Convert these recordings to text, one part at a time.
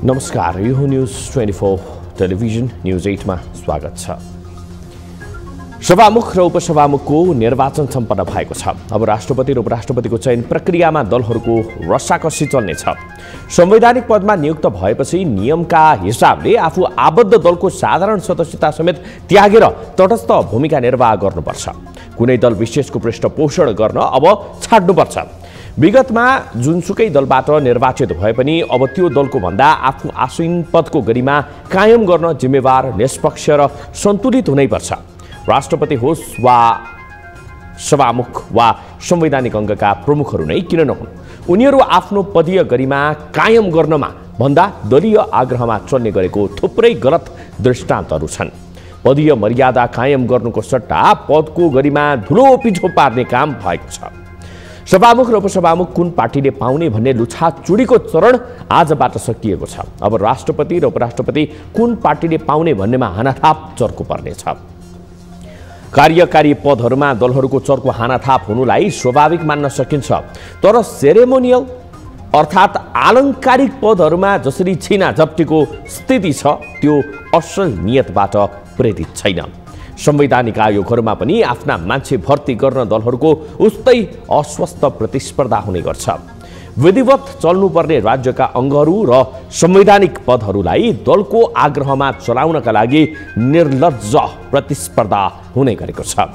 नमस्कार, यो हो न्यूज 24 टेलिभिजन न्यूज 8 मा स्वागत छ। सभामुख र उपसभामुखको निर्वाचन सम्पन्न भएको छ। अब राष्ट्रपति र उपराष्ट्रपतिको चयन प्रक्रियामा दलहरूको रसाकसी चल्नेछ। संवैधानिक पदमा नियुक्त भएपछि नियमका हिसाबले आफू आबद्ध दलको साधारण सदस्यता समेत त्यागेर तटस्थ भूमिका निर्वाह गर्नुपर्छ। कुनै दल विशेषको पृष्ठपोषण गर्न अब छाड्नुपर्छ। विगतमा जुनसुकै दलबाट निर्वाचित भए पनि अब त्यो दलको भन्दा आफ्नो आसीन पदको गरिमा कायम गर्न जिम्मेवार, निष्पक्ष र सन्तुलित हुनैपर्छ। राष्ट्रपति होस् वा सभामुख वा संवैधानिक अङ्गका प्रमुखहरू नै किन नहुन्, उनीहरू आफ्नो पदीय गरिमा कायम गर्नमा भन्दा दलीय आग्रहमा चल्ने गरेको थुप्रै गलत दृष्टान्तहरू छन्। पदीय मर्यादा कायम गर्नुको सट्टा पदको गरिमा धुलो पिठो पार्ने काम भएको छ। सभामुख र उपसभामुख कुन पार्टीले पाउने भन्ने लुछाचुडीको चरण आजबाट सकिएको छ। अब राष्ट्रपति र उपराष्ट्रपति कुन पार्टीले पाउने भन्नेमा हानाथाप चर्को पर्नेछ। कार्यकारी पदहरूमा दलहरूको चर्को हानाथाप हुनुलाई स्वाभाविक मान्न सकिन्छ, तर सेरेमोनियल अर्थात् आलङ्कारिक पदहरूमा जसरी छिना झप्टीको स्थिति छ त्यो असल नियतबाट प्रेरित छैन। संवैधानिक आयोगहरूमा पनि आफ्ना मान्छे भर्ती गर्न दलहरूको उस्तै अस्वस्थ प्रतिस्पर्धा हुने गर्छ। विधिवत चल्नुपर्ने राज्यका अङ्गहरू र संवैधानिक पदहरूलाई दलको आग्रहमा चलाउनका लागि निर्लज्ज प्रतिस्पर्धा हुने गरेको छ।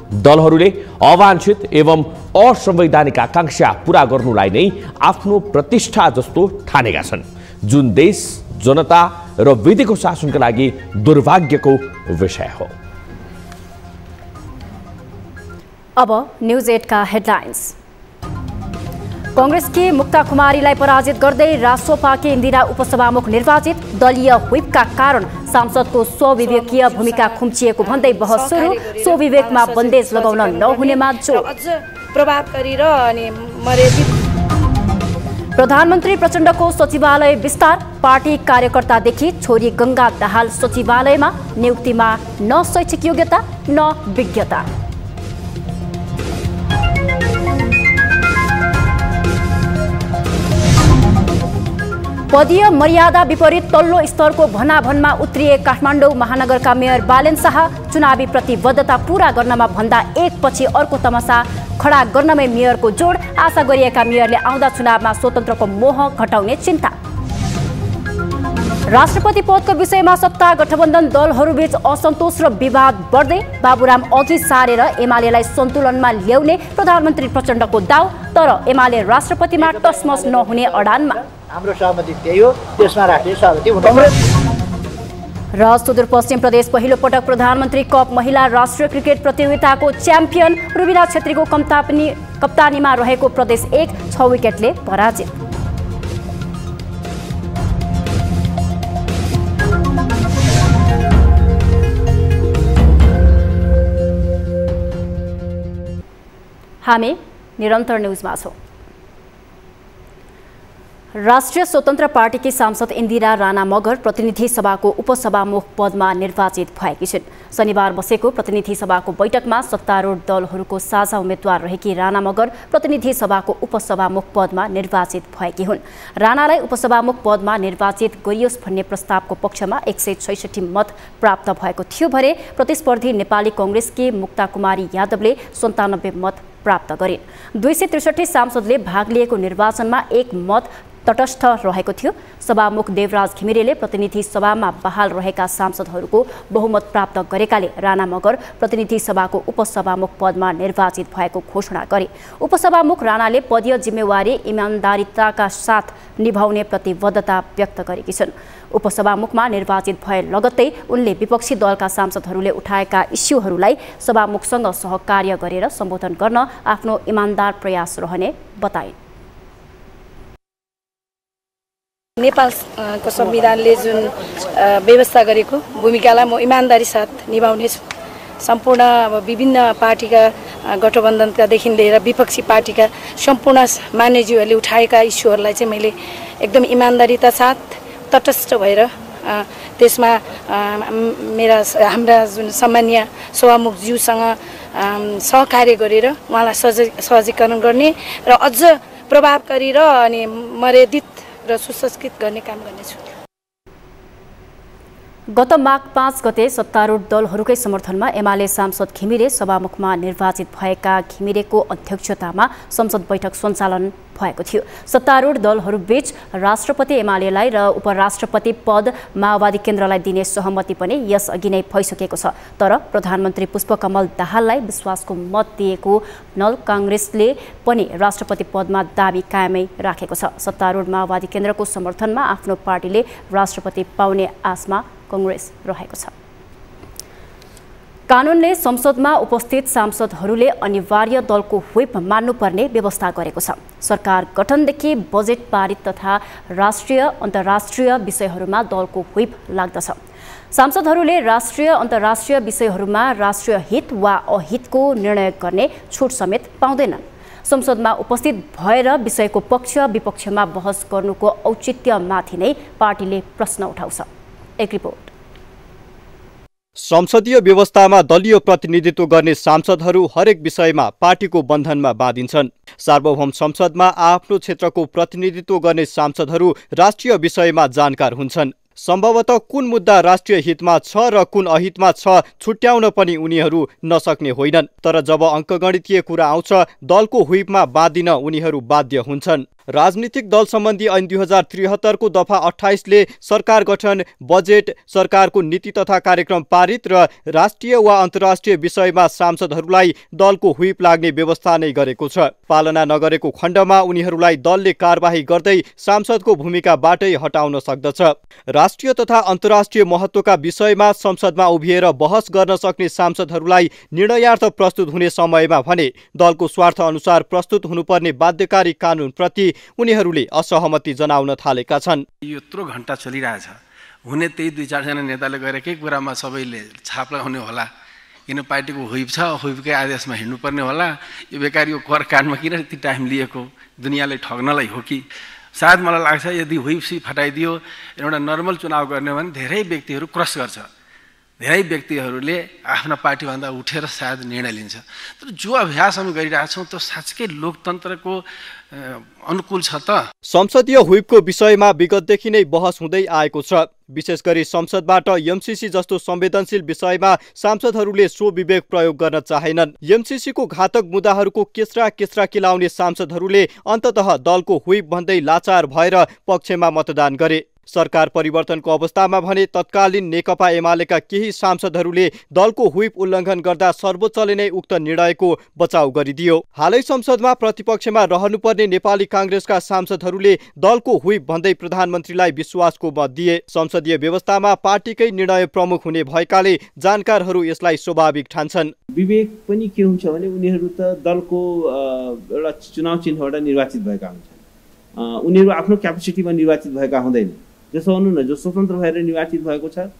दलहरूले अवांछित एवं असंवैधानिक आकांक्षा पूरा गर्नुलाई नै आफ्नो प्रतिष्ठा जस्तो ठानेका छन्, जुन देश, जनता र विधिको शासनका लागि दुर्भाग्यको विषय हो। अब न्यूज 8 का हेडलाइन्स। कांग्रेस की मुक्ता कुमारीलाई पराजित गर्दै रासोपाकी इन्दिरा उपसभामुख निर्वाचित। दलीय व्हिपका कारण सांसदको स्वविवेकीय भूमिका खुम्चिएको भन्दै बहस सुरु। स्वविवेकमा बन्देज लगाउन नहुनेमा जोड। प्रभावकारी र अनि मर्यादित। प्रधानमन्त्री प्रचण्डको सचिवालय विस्तार। पार्टी कार्यकर्तादेखि छोरी गंगा दाहाल सचिवालयमा। नियुक्तिमा न शैक्षिक योग्यता न विज्ञता। पदीय मर्यादा विपरीत तल्लो स्तरको भनाभनमा उत्रिए काठमाडौँ महानगरका मेयर बालेन शाह। चुनावी प्रतिबद्धता पूरा गर्नमा भन्दा एकपछि अर्को तमासा खडा गर्नमै मेयरको जोड। आशा गरिएका मेयरले आउँदा चुनावमा स्वतन्त्रको मोह घटाउने चिन्ता। राष्ट्रपति पदको विषयमा सत्ता गठबन्धन दलहरूबीच असन्तोष र विवाद बढ्दै। बाबुराम अघि सारेर एमालेलाई सन्तुलनमा ल्याउने प्रधानमन्त्री प्रचण्डको दाव, तर एमाले राष्ट्रपतिमा टसमस नहुने अडानमा। हाम्रो सहमति त्यही हो, त्यसमा राष्ट्रिय सहमति हुनुपर्छ। र सुदूरपश्चिम प्रदेश पहिलो पटक प्रधानमन्त्री कप महिला राष्ट्रिय क्रिकेट प्रतियोगिताको च्याम्पियन रुबिना छेत्रीको कप्तानीमा रहेको प्रदेश 1 6 विकेटले पराजित। हामी निरन्तर न्यूजमा छौं। राष्ट्रिय स्वतन्त्र पार्टीकी सांसद इन्दिरा राणा मगर प्रतिनिधि सभाको उपसभामुख पदमा निर्वाचित भएकी छिन्। शनिबार बसेको प्रतिनिधि सभाको बैठकमा सत्तारूढ दलहरूको साझा उम्मेद्वार रहेकी राणा मगर प्रतिनिधि सभाको उपसभामुख पदमा निर्वाचित भएकी हुन्। राणालाई उपसभामुख पदमा निर्वाचित गरियोस् भन्ने प्रस्तावको पक्षमा 166 मत प्राप्त भएको थियो भने प्रतिस्पर्धी नेपाली कांग्रेसकी मुक्ता कुमारी यादवले 97 मत प्राप्त गरिन्। 263 सांसदले भाग लिएको निर्वाचनमा 1 मत तटस्थ रहेको थियो। सभामुख देवराज घिमिरेले प्रतिनिधि सभामा बहाल रहेका सांसदहरूको बहुमत प्राप्त गरेकाले राणा मगर प्रतिनिधि सभाको उपसभामुख पदमा निर्वाचित भएको घोषणा गरे। उपसभामुख राणाले पदीय जिम्मेवारी इमानदारीताका साथ निभाउने प्रतिबद्धता व्यक्त गरेकी छन्। उपसभामुखमा निर्वाचित भए लगत्तै उनले विपक्षी दलका सांसदहरूले उठाएका इस्युहरूलाई सभामुखसँग सहकार्य गरेर सम्बोधन गर्न आफ्नो इमानदार प्रयास रहने बताइन्। नेपालको संविधानले जुन व्यवस्था गरेको भूमिकालाई म इमानदारी साथ निभाउनेछु। सम्पूर्ण अब विभिन्न पार्टीका गठबन्धनकादेखि लिएर विपक्षी पार्टीका सम्पूर्ण मान्यज्यूहरूले उठाएका इस्युहरूलाई चाहिँ मैले एकदम इमानदारीता साथ तटस्थ भएर त्यसमा हाम्रा जुन सम्मानीय सभामुखज्यूसँग सहकार्य गरेर उहाँलाई सहजीकरण गर्ने र अझ प्रभावकारी र अनि मर्यादित र सुसंस्कृत गर्ने काम गर्नेछु। गत माघ 5 गते सत्तारूढ दलहरूकै समर्थनमा एमाले सांसद घिमिरे सभामुखमा निर्वाचित भएका घिमिरेको अध्यक्षतामा संसद बैठक सञ्चालन भएको थियो। सत्तारूढ दलहरूबीच राष्ट्रपति एमालेलाई र उपराष्ट्रपति पद माओवादी केन्द्रलाई दिने सहमति पनि यसअघि नै भइसकेको छ। तर प्रधानमन्त्री पुष्पकमल दाहाललाई विश्वासको मत दिएको नल काङ्ग्रेसले पनि राष्ट्रपति पदमा दाबी कायमै राखेको छ। सत्तारूढ माओवादी केन्द्रको समर्थनमा आफ्नो पार्टीले राष्ट्रपति पाउने आशमा कांग्रेस रहेको छ। कानूनले संसदमा उपस्थित सांसदहरूले अनिवार्य दलको व्हिप मान्नुपर्ने व्यवस्था गरेको छ। सरकार गठनदेखि बजेट पारित तथा राष्ट्रिय अन्तर्राष्ट्रिय विषयहरूमा दलको व्हिप लाग्दछ। सांसदहरूले राष्ट्रिय अन्तर्राष्ट्रिय विषयहरूमा राष्ट्रिय हित वा अहितको निर्णय गर्ने छुट समेत पाउँदैनन्। संसदमा उपस्थित भएर विषयको पक्ष विपक्षमा बहस गर्नुको औचित्यमाथि नै पार्टीले प्रश्न उठाउँछ। एक रिपोर्ट। संसदीय व्यवस्थामा दलीय प्रतिनिधित्व गर्ने सांसदहरू हरेक विषयमा पार्टीको बन्धनमा बाँधिन्छन्। सार्वभौम संसदमा आफ्नो क्षेत्रको प्रतिनिधित्व गर्ने सांसदहरू राष्ट्रिय विषयमा जानकार हुन्छन्। सम्भवतः कुन मुद्दा राष्ट्रिय हितमा छ र कुन अहितमा छ छुट्याउन पनि उनीहरू नसक्ने होइनन्। तर जब अङ्कगणितीय कुरा आउँछ दलको व्हिपमा बाँधिन उनीहरू बाध्य हुन्छन्। राजनीतिक दल सम्बन्धी ऐन 2073 को दफा 28 ले सरकार गठन, बजेट, सरकारको नीति तथा कार्यक्रम पारित र राष्ट्रिय वा अन्तर्राष्ट्रिय विषयमा सांसदहरूलाई दलको व्हिप लाग्ने व्यवस्था नै गरेको छ। पालना नगरेको खण्डमा उनीहरूलाई दलले कारबाही गर्दै सांसदको भूमिकाबाटै हटाउन सक्दछ। राष्ट्रिय तथा अन्तर्राष्ट्रिय महत्त्वका विषयमा संसदमा उभिएर बहस गर्न सक्ने सांसदहरूलाई निर्णयार्थ प्रस्तुत हुने समयमा भने दलको स्वार्थ अनुसार प्रस्तुत हुनुपर्ने बाध्यकारी कानूनप्रति उनीहरूले असहमति जनाउन थालेका छन्। यत्रो घण्टा चलिरहेछ, हुने त्यही 2-4 जना नेताले गएर के कुरामा सबैले छाप लगाउने होला, किन पार्टीको व्हिप छ, व्हिपकै आदेशमा हिँड्नुपर्ने होला, यो बेकारी यो कर काण्डमा किन यति टाइम लिएको, दुनियाँलाई ठग्नलाई हो कि? सायद मलाई लाग्छ यदि व्हिप फटाइदियो एउटा नर्मल चुनाव गर्ने भने धेरै व्यक्तिहरू क्रस गर्छ, धेरै व्यक्तिहरूले आफ्ना पार्टीभन्दा उठेर सायद निर्णय लिन्छ। तर जो अभ्यास हामी गरिरहेछौँ त्यो साँच्चै लोकतन्त्रको अनुकूल छ त? संसदीय व्हिपको विषयमा विगतदेखि नै बहस हुँदै आएको छ। विशेष गरी संसदबाट एमसीसी जस्तो संवेदनशील विषयमा सांसदहरूले स्वविवेक प्रयोग गर्न चाहेनन्। एमसीसीको घातक मुद्दाहरूको केस्रा केलाउने सांसदहरूले अन्ततः दलको व्हिप भन्दै लाचार भएर पक्षमा मतदान गरे। सरकार परिवर्तनको अवस्थामा भने तत्कालीन नेकपा एमालेका केही सांसदहरूले दलको व्हिप उल्लङ्घन गर्दा सर्वोच्चले नै उक्त निर्णयको बचाउ गरिदियो। हालै संसदमा प्रतिपक्षमा रहनुपर्ने नेपाली कांग्रेसका सांसदहरूले दलको व्हिप भन्दै प्रधानमन्त्रीलाई विश्वासको मत दिए। संसदीय व्यवस्थामा पार्टीकै निर्णय प्रमुख हुने भएकाले जानकारहरू यसलाई स्वाभाविक ठान्छन्। विवेक पनि के हुन्छ भने उनीहरू त दलको एउटा चुनाव चिन्हबाट निर्वाचित भएका हुन्छन्, उनीहरू आफ्नो क्यापेसिटीमा निर्वाचित भएका हुँदैन। जसो भन्नु न, जो स्वतन्त्र भएर निर्वाचित भएको छ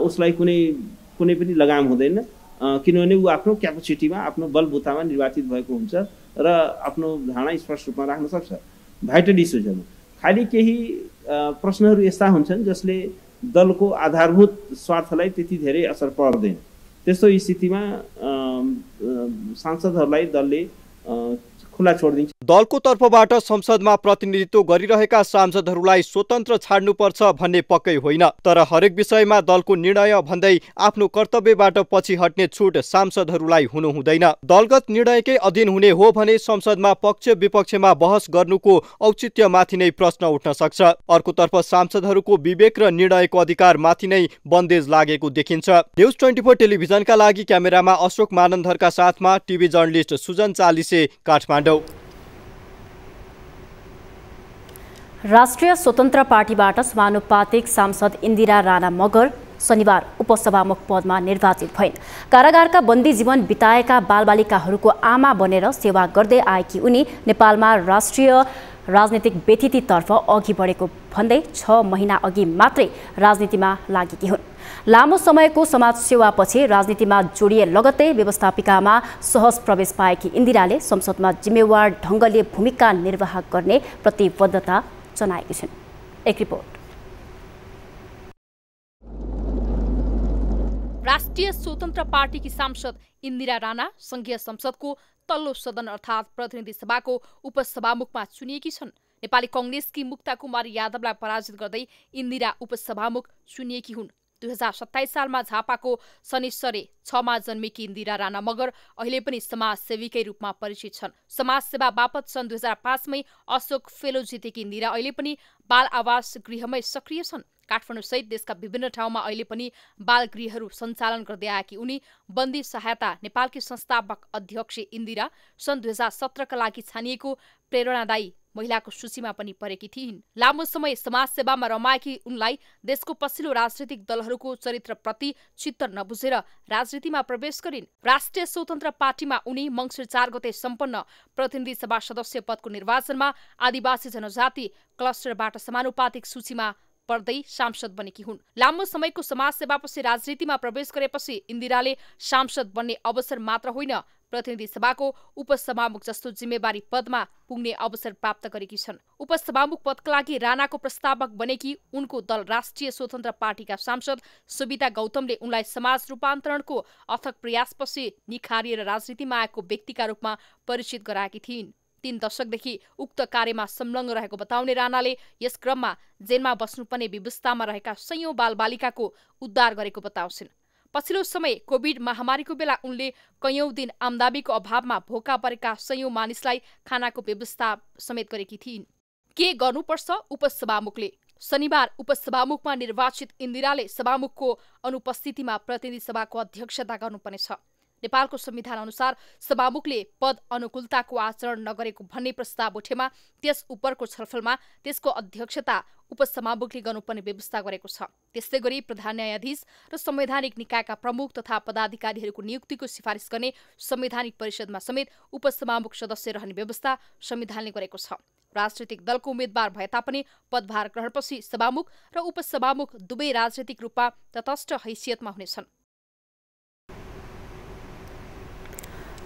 उसलाई कुनै पनि लगाम हुँदैन, किनभने ऊ आफ्नो क्यापेसिटीमा आफ्नो बलबुतामा निर्वाचित भएको हुन्छ र आफ्नो धारणा स्पष्ट रूपमा राख्न सक्छ। भाइटल इस्युजमा खालि केही प्रश्नहरू यस्ता हुन्छन् जसले दलको आधारभूत स्वार्थलाई त्यति धेरै असर पर्दैन। त्यस्तो स्थितिमा सांसदहरूलाई दलले खुला छोडिदिन्छ। दलको तर्फबाट संसदमा प्रतिनिधित्व गरिरहेका सांसदहरूलाई स्वतन्त्र छाड्नुपर्छ भन्ने पक्कै होइन, तर हरेक विषयमा दलको निर्णय भन्दै आफ्नो कर्तव्यबाट पछि हट्ने छुट सांसदहरूलाई हुनु हुँदैन। दलगत निर्णयकै अधीन हुने हो भने संसदमा पक्ष विपक्षमा बहस गर्नुको औचित्यमाथि नै प्रश्न उठ्न सक्छ। अर्कोतर्फ सांसदहरूको विवेक र निर्णयको अधिकारमाथि नै बन्देज लागेको देखिन्छ। न्युज 24 टेलिभिजनका लागि क्यामेरामा अशोक मानन्धरका साथमा टिभी जर्नलिस्ट सुजन चालिसे, काठमाडौँ। राष्ट्रिय स्वतन्त्र पार्टीबाट समानुपातिक सांसद इन्दिरा राणा मगर शनिबार उपसभामुख पदमा निर्वाचित भइन्। कारागारका बन्दी जीवन बिताएका बालबालिकाहरूको आमा बनेर सेवा गर्दै आएकी उनी नेपालमा राष्ट्रिय राजनीतिक व्यथितितर्फ अघि बढेको भन्दै 6 महिना अघि मात्रै राजनीतिमा लागेकी हुन्। लामो समयको समाजसेवापछि राजनीतिमा जोडिए लगत्तै व्यवस्थापिकामा सहज प्रवेश पाएकी इन्दिराले संसदमा जिम्मेवार ढङ्गले भूमिका निर्वाह गर्ने प्रतिबद्धता जनाएकी छिन्। एक रिपोर्ट। राष्ट्रिय स्वतन्त्र पार्टीकी सांसद इन्दिरा राणा संघीय संसदको तल्लो सदन अर्थात् प्रतिनिधि सभाको उपसभामुखमा चुनिएकी छन्। नेपाली कांग्रेसकी मुक्ता कुमारी यादवलाई पराजित गर्दै इन्दिरा उपसभामुख चुनिएकी हुन्। 2027 सालमा झापाको शनिश्चरे 6 मा जन्मेकी इन्दिरा राणा मगर अहिले पनि समाजसेवीकै रूपमा परिचित छन्। समाजसेवा बापत सन् 2005 मै अशोक फेलो जितेकी इन्दिरा अहिले पनि बाल आवास गृहमै सक्रिय छन्। काठमाडौँ सहित देशका विभिन्न ठाउँमा अहिले पनि बाल गृहहरू सञ्चालन गर्दै आएकी उनी बन्दी सहायता नेपालकी संस्थापक अध्यक्ष इन्दिरा सन् 2017 का लागि छानिएको प्रेरणादायी महिलाको सूचीमा पनि परेकी थिइन्। लामो समय समाजसेवामा रमाएकी उनलाई देशको पछिल्लो राजनीतिक दलहरूको चरित्रप्रति चित्त नबुझेर राजनीतिमा प्रवेश गरिन्। राष्ट्रिय स्वतन्त्र पार्टीमा उनी मङ्सिर 4 गते सम्पन्न प्रतिनिधि सभा सदस्य पदको निर्वाचनमा आदिवासी जनजाति क्लस्टरबाट समानुपातिक सूचीमा पर्दै सांसद बनेकी हुन्। लामो समयको समाजसेवापछि राजनीतिमा प्रवेश गरेपछि इन्दिराले सांसद बन्ने अवसर मात्र होइन प्रतिनिधि सभाको उपसभामुख जस्तो जिम्मेवारी पदमा पुग्ने अवसर प्राप्त गरेकी छन्। उपसभामुख पदका लागि राणाको प्रस्तावक बनेकी उनको दल राष्ट्रिय स्वतन्त्र पार्टीका सांसद सुविता गौतमले उनलाई समाज रूपान्तरणको अथक प्रयासपछि निखारिएर राजनीतिमा आएको व्यक्तिका रूपमा परिचित गराएकी थिइन्। 3 दशकदेखि उक्त कार्यमा संलग्न रहेको बताउने राणाले यस क्रममा जेलमा बस्नुपर्ने व्यवस्थामा रहेका सयौं बालबालिकाको उद्धार गरेको बताउँछिन्। पछिल्लो समय कोभिड महामारीको बेला उनले कैयौं दिन आमदामीको अभावमा भोका परेका सयौं मानिसलाई खानाको व्यवस्था समेत गरेकी थिइन्। के गर्नुपर्छ उपसभामुखले? शनिबार उपसभामुखमा निर्वाचित इन्दिराले सभामुखको अनुपस्थितिमा प्रतिनिधि सभाको अध्यक्षता गर्नुपर्नेछ। नेपालको संविधान अनुसार सभामुखले पद अनुकूलताको आचरण नगरेको भन्ने प्रस्ताव उठेमा त्यस उपरको छलफलमा त्यसको अध्यक्षता उपसभामुखले गर्नुपर्ने व्यवस्था गरेको छ। त्यस्तै गरी प्रधान न्यायाधीश र संवैधानिक निकायका प्रमुख तथा पदाधिकारीहरूको नियुक्तिको सिफारिस गर्ने संवैधानिक परिषदमा समेत उपसभामुख सदस्य रहने व्यवस्था संविधानले गरेको छ। राजनीतिक दलको उम्मेद्वार भए तापनि पदभार ग्रहणपछि सभामुख र उपसभामुख दुवै राजनीतिक रूपमा तटस्थ हैसियतमा हुनेछन्।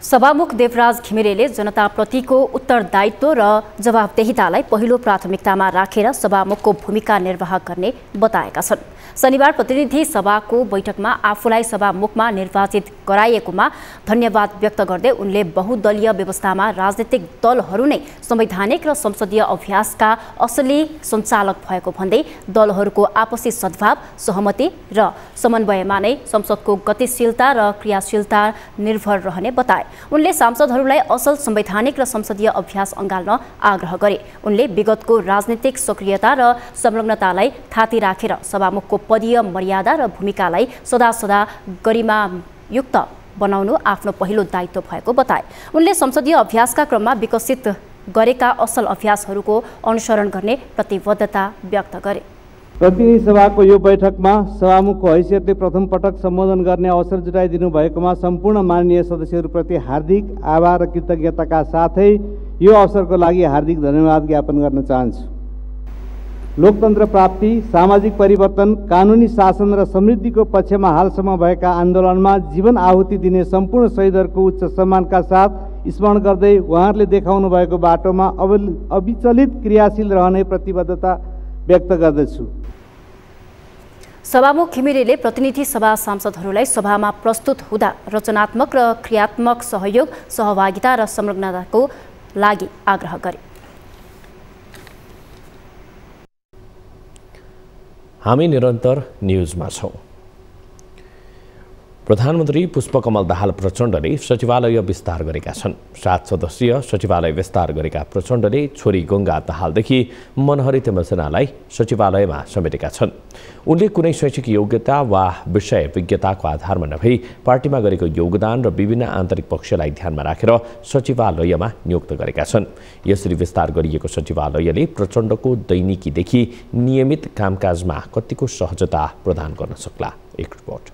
सभामुख देवराज घिमिरेले जनताप्रतिको उत्तरदायित्व र जवाबदेहितालाई पहिलो प्राथमिकतामा राखेर सभामुखको भूमिका निर्वाह गर्ने बताएका छन्। शनिबार प्रतिनिधि सभाको बैठकमा आफूलाई सभामुखमा निर्वाचित गराइएकोमा धन्यवाद व्यक्त गर्दै उनले बहुदलीय व्यवस्थामा राजनीतिक दलहरू नै संवैधानिक र संसदीय अभ्यासका असली सञ्चालक भएको भन्दै दलहरूको आपसी सद्भाव, सहमति र समन्वयमा नै संसदको गतिशीलता र क्रियाशीलता निर्भर रहने बताए। उनले सांसदहरूलाई असल संवैधानिक र संसदीय अभ्यास अँगाल्न आग्रह गरे। उनले विगतको राजनीतिक सक्रियता र संलग्नतालाई थाती राखेर सभामुखको पदीय मर्यादा र भूमिकालाई सदा गरिमायुक्त बनाउनु आफ्नो पहिलो दायित्व भएको बताए। उनले संसदीय अभ्यासका क्रममा विकसित गरेका असल अभ्यासहरूको अनुसरण गर्ने प्रतिबद्धता व्यक्त गरे। प्रतिनिधि सभाको यो बैठकमा सभामुखको हैसियतले प्रथम पटक सम्बोधन गर्ने अवसर जुटाइदिनु भएकोमा सम्पूर्ण माननीय सदस्यहरूप्रति हार्दिक आभार र कृतज्ञताका साथै यो अवसरको लागि हार्दिक धन्यवाद ज्ञापन गर्न चाहन्छु। लोकतन्त्र प्राप्ति, सामाजिक परिवर्तन, कानुनी शासन र समृद्धिको पक्षमा हालसम्म भएका आन्दोलनमा जीवन आहुति दिने सम्पूर्ण शहीदहरूको उच्च सम्मानका साथ स्मरण गर्दै उहाँहरूले देखाउनु भएको बाटोमा अविचलित क्रियाशील रहने प्रतिबद्धता व्यक्त गर्दछु। सभामुख घिमिरेले प्रतिनिधि सभा सांसदहरूलाई सभामा प्रस्तुत हुँदा रचनात्मक र क्रियात्मक सहयोग, सहभागिता र संलग्नताको लागि आग्रह गरे। हामी निरन्तर न्युजमा छौं। प्रधानमन्त्री पुष्पकमल दाहाल प्रचण्डले सचिवालय विस्तार गरेका छन्। 7 सदस्यीय सचिवालय विस्तार गरेका प्रचण्डले छोरी गंगा दाहालदेखि मनहरी तेमसेनालाई सचिवालयमा समेटेका छन्। उनले कुनै शैक्षिक योग्यता वा विषय विज्ञताको आधारमा नभई पार्टीमा गरेको योगदान र विभिन्न आन्तरिक पक्षलाई ध्यानमा राखेर सचिवालयमा नियुक्त गरेका छन्। यसरी विस्तार गरिएको सचिवालयले प्रचण्डको दैनिकीदेखि नियमित कामकाजमा कतिको सहजता प्रदान गर्न सक्ला। एक रिपोर्ट।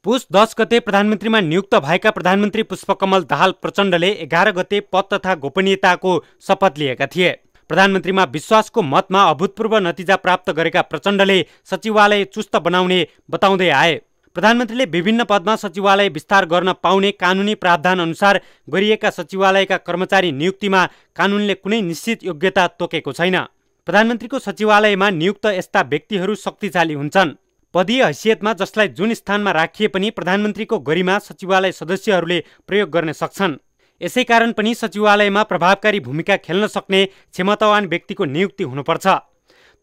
पुस 10 गते प्रधानमन्त्रीमा नियुक्त भएका प्रधानमन्त्री पुष्पकमल दाहाल प्रचण्डले 11 गते पद तथा गोपनीयताको शपथ लिएका थिए। प्रधानमन्त्रीमा विश्वासको मतमा अभूतपूर्व नतिजा प्राप्त गरेका प्रचण्डले सचिवालय चुस्त बनाउने बताउँदै आए। प्रधानमन्त्रीले विभिन्न पदमा सचिवालय विस्तार गर्न पाउने कानुनी प्रावधान अनुसार गरिएका सचिवालयका कर्मचारी नियुक्तिमा कानुनले कुनै निश्चित योग्यता तोकेको छैन। प्रधानमन्त्रीको सचिवालयमा नियुक्त यस्ता व्यक्तिहरू शक्तिशाली हुन्छन्। पदीय हैसियतमा जसलाई जुन स्थानमा राखिए पनि प्रधानमन्त्रीको गरिमा सचिवालय सदस्यहरूले प्रयोग गर्न सक्छन्। यसैकारण पनि सचिवालयमा प्रभावकारी भूमिका खेल्न सक्ने क्षमतावान व्यक्तिको नियुक्ति हुनुपर्छ।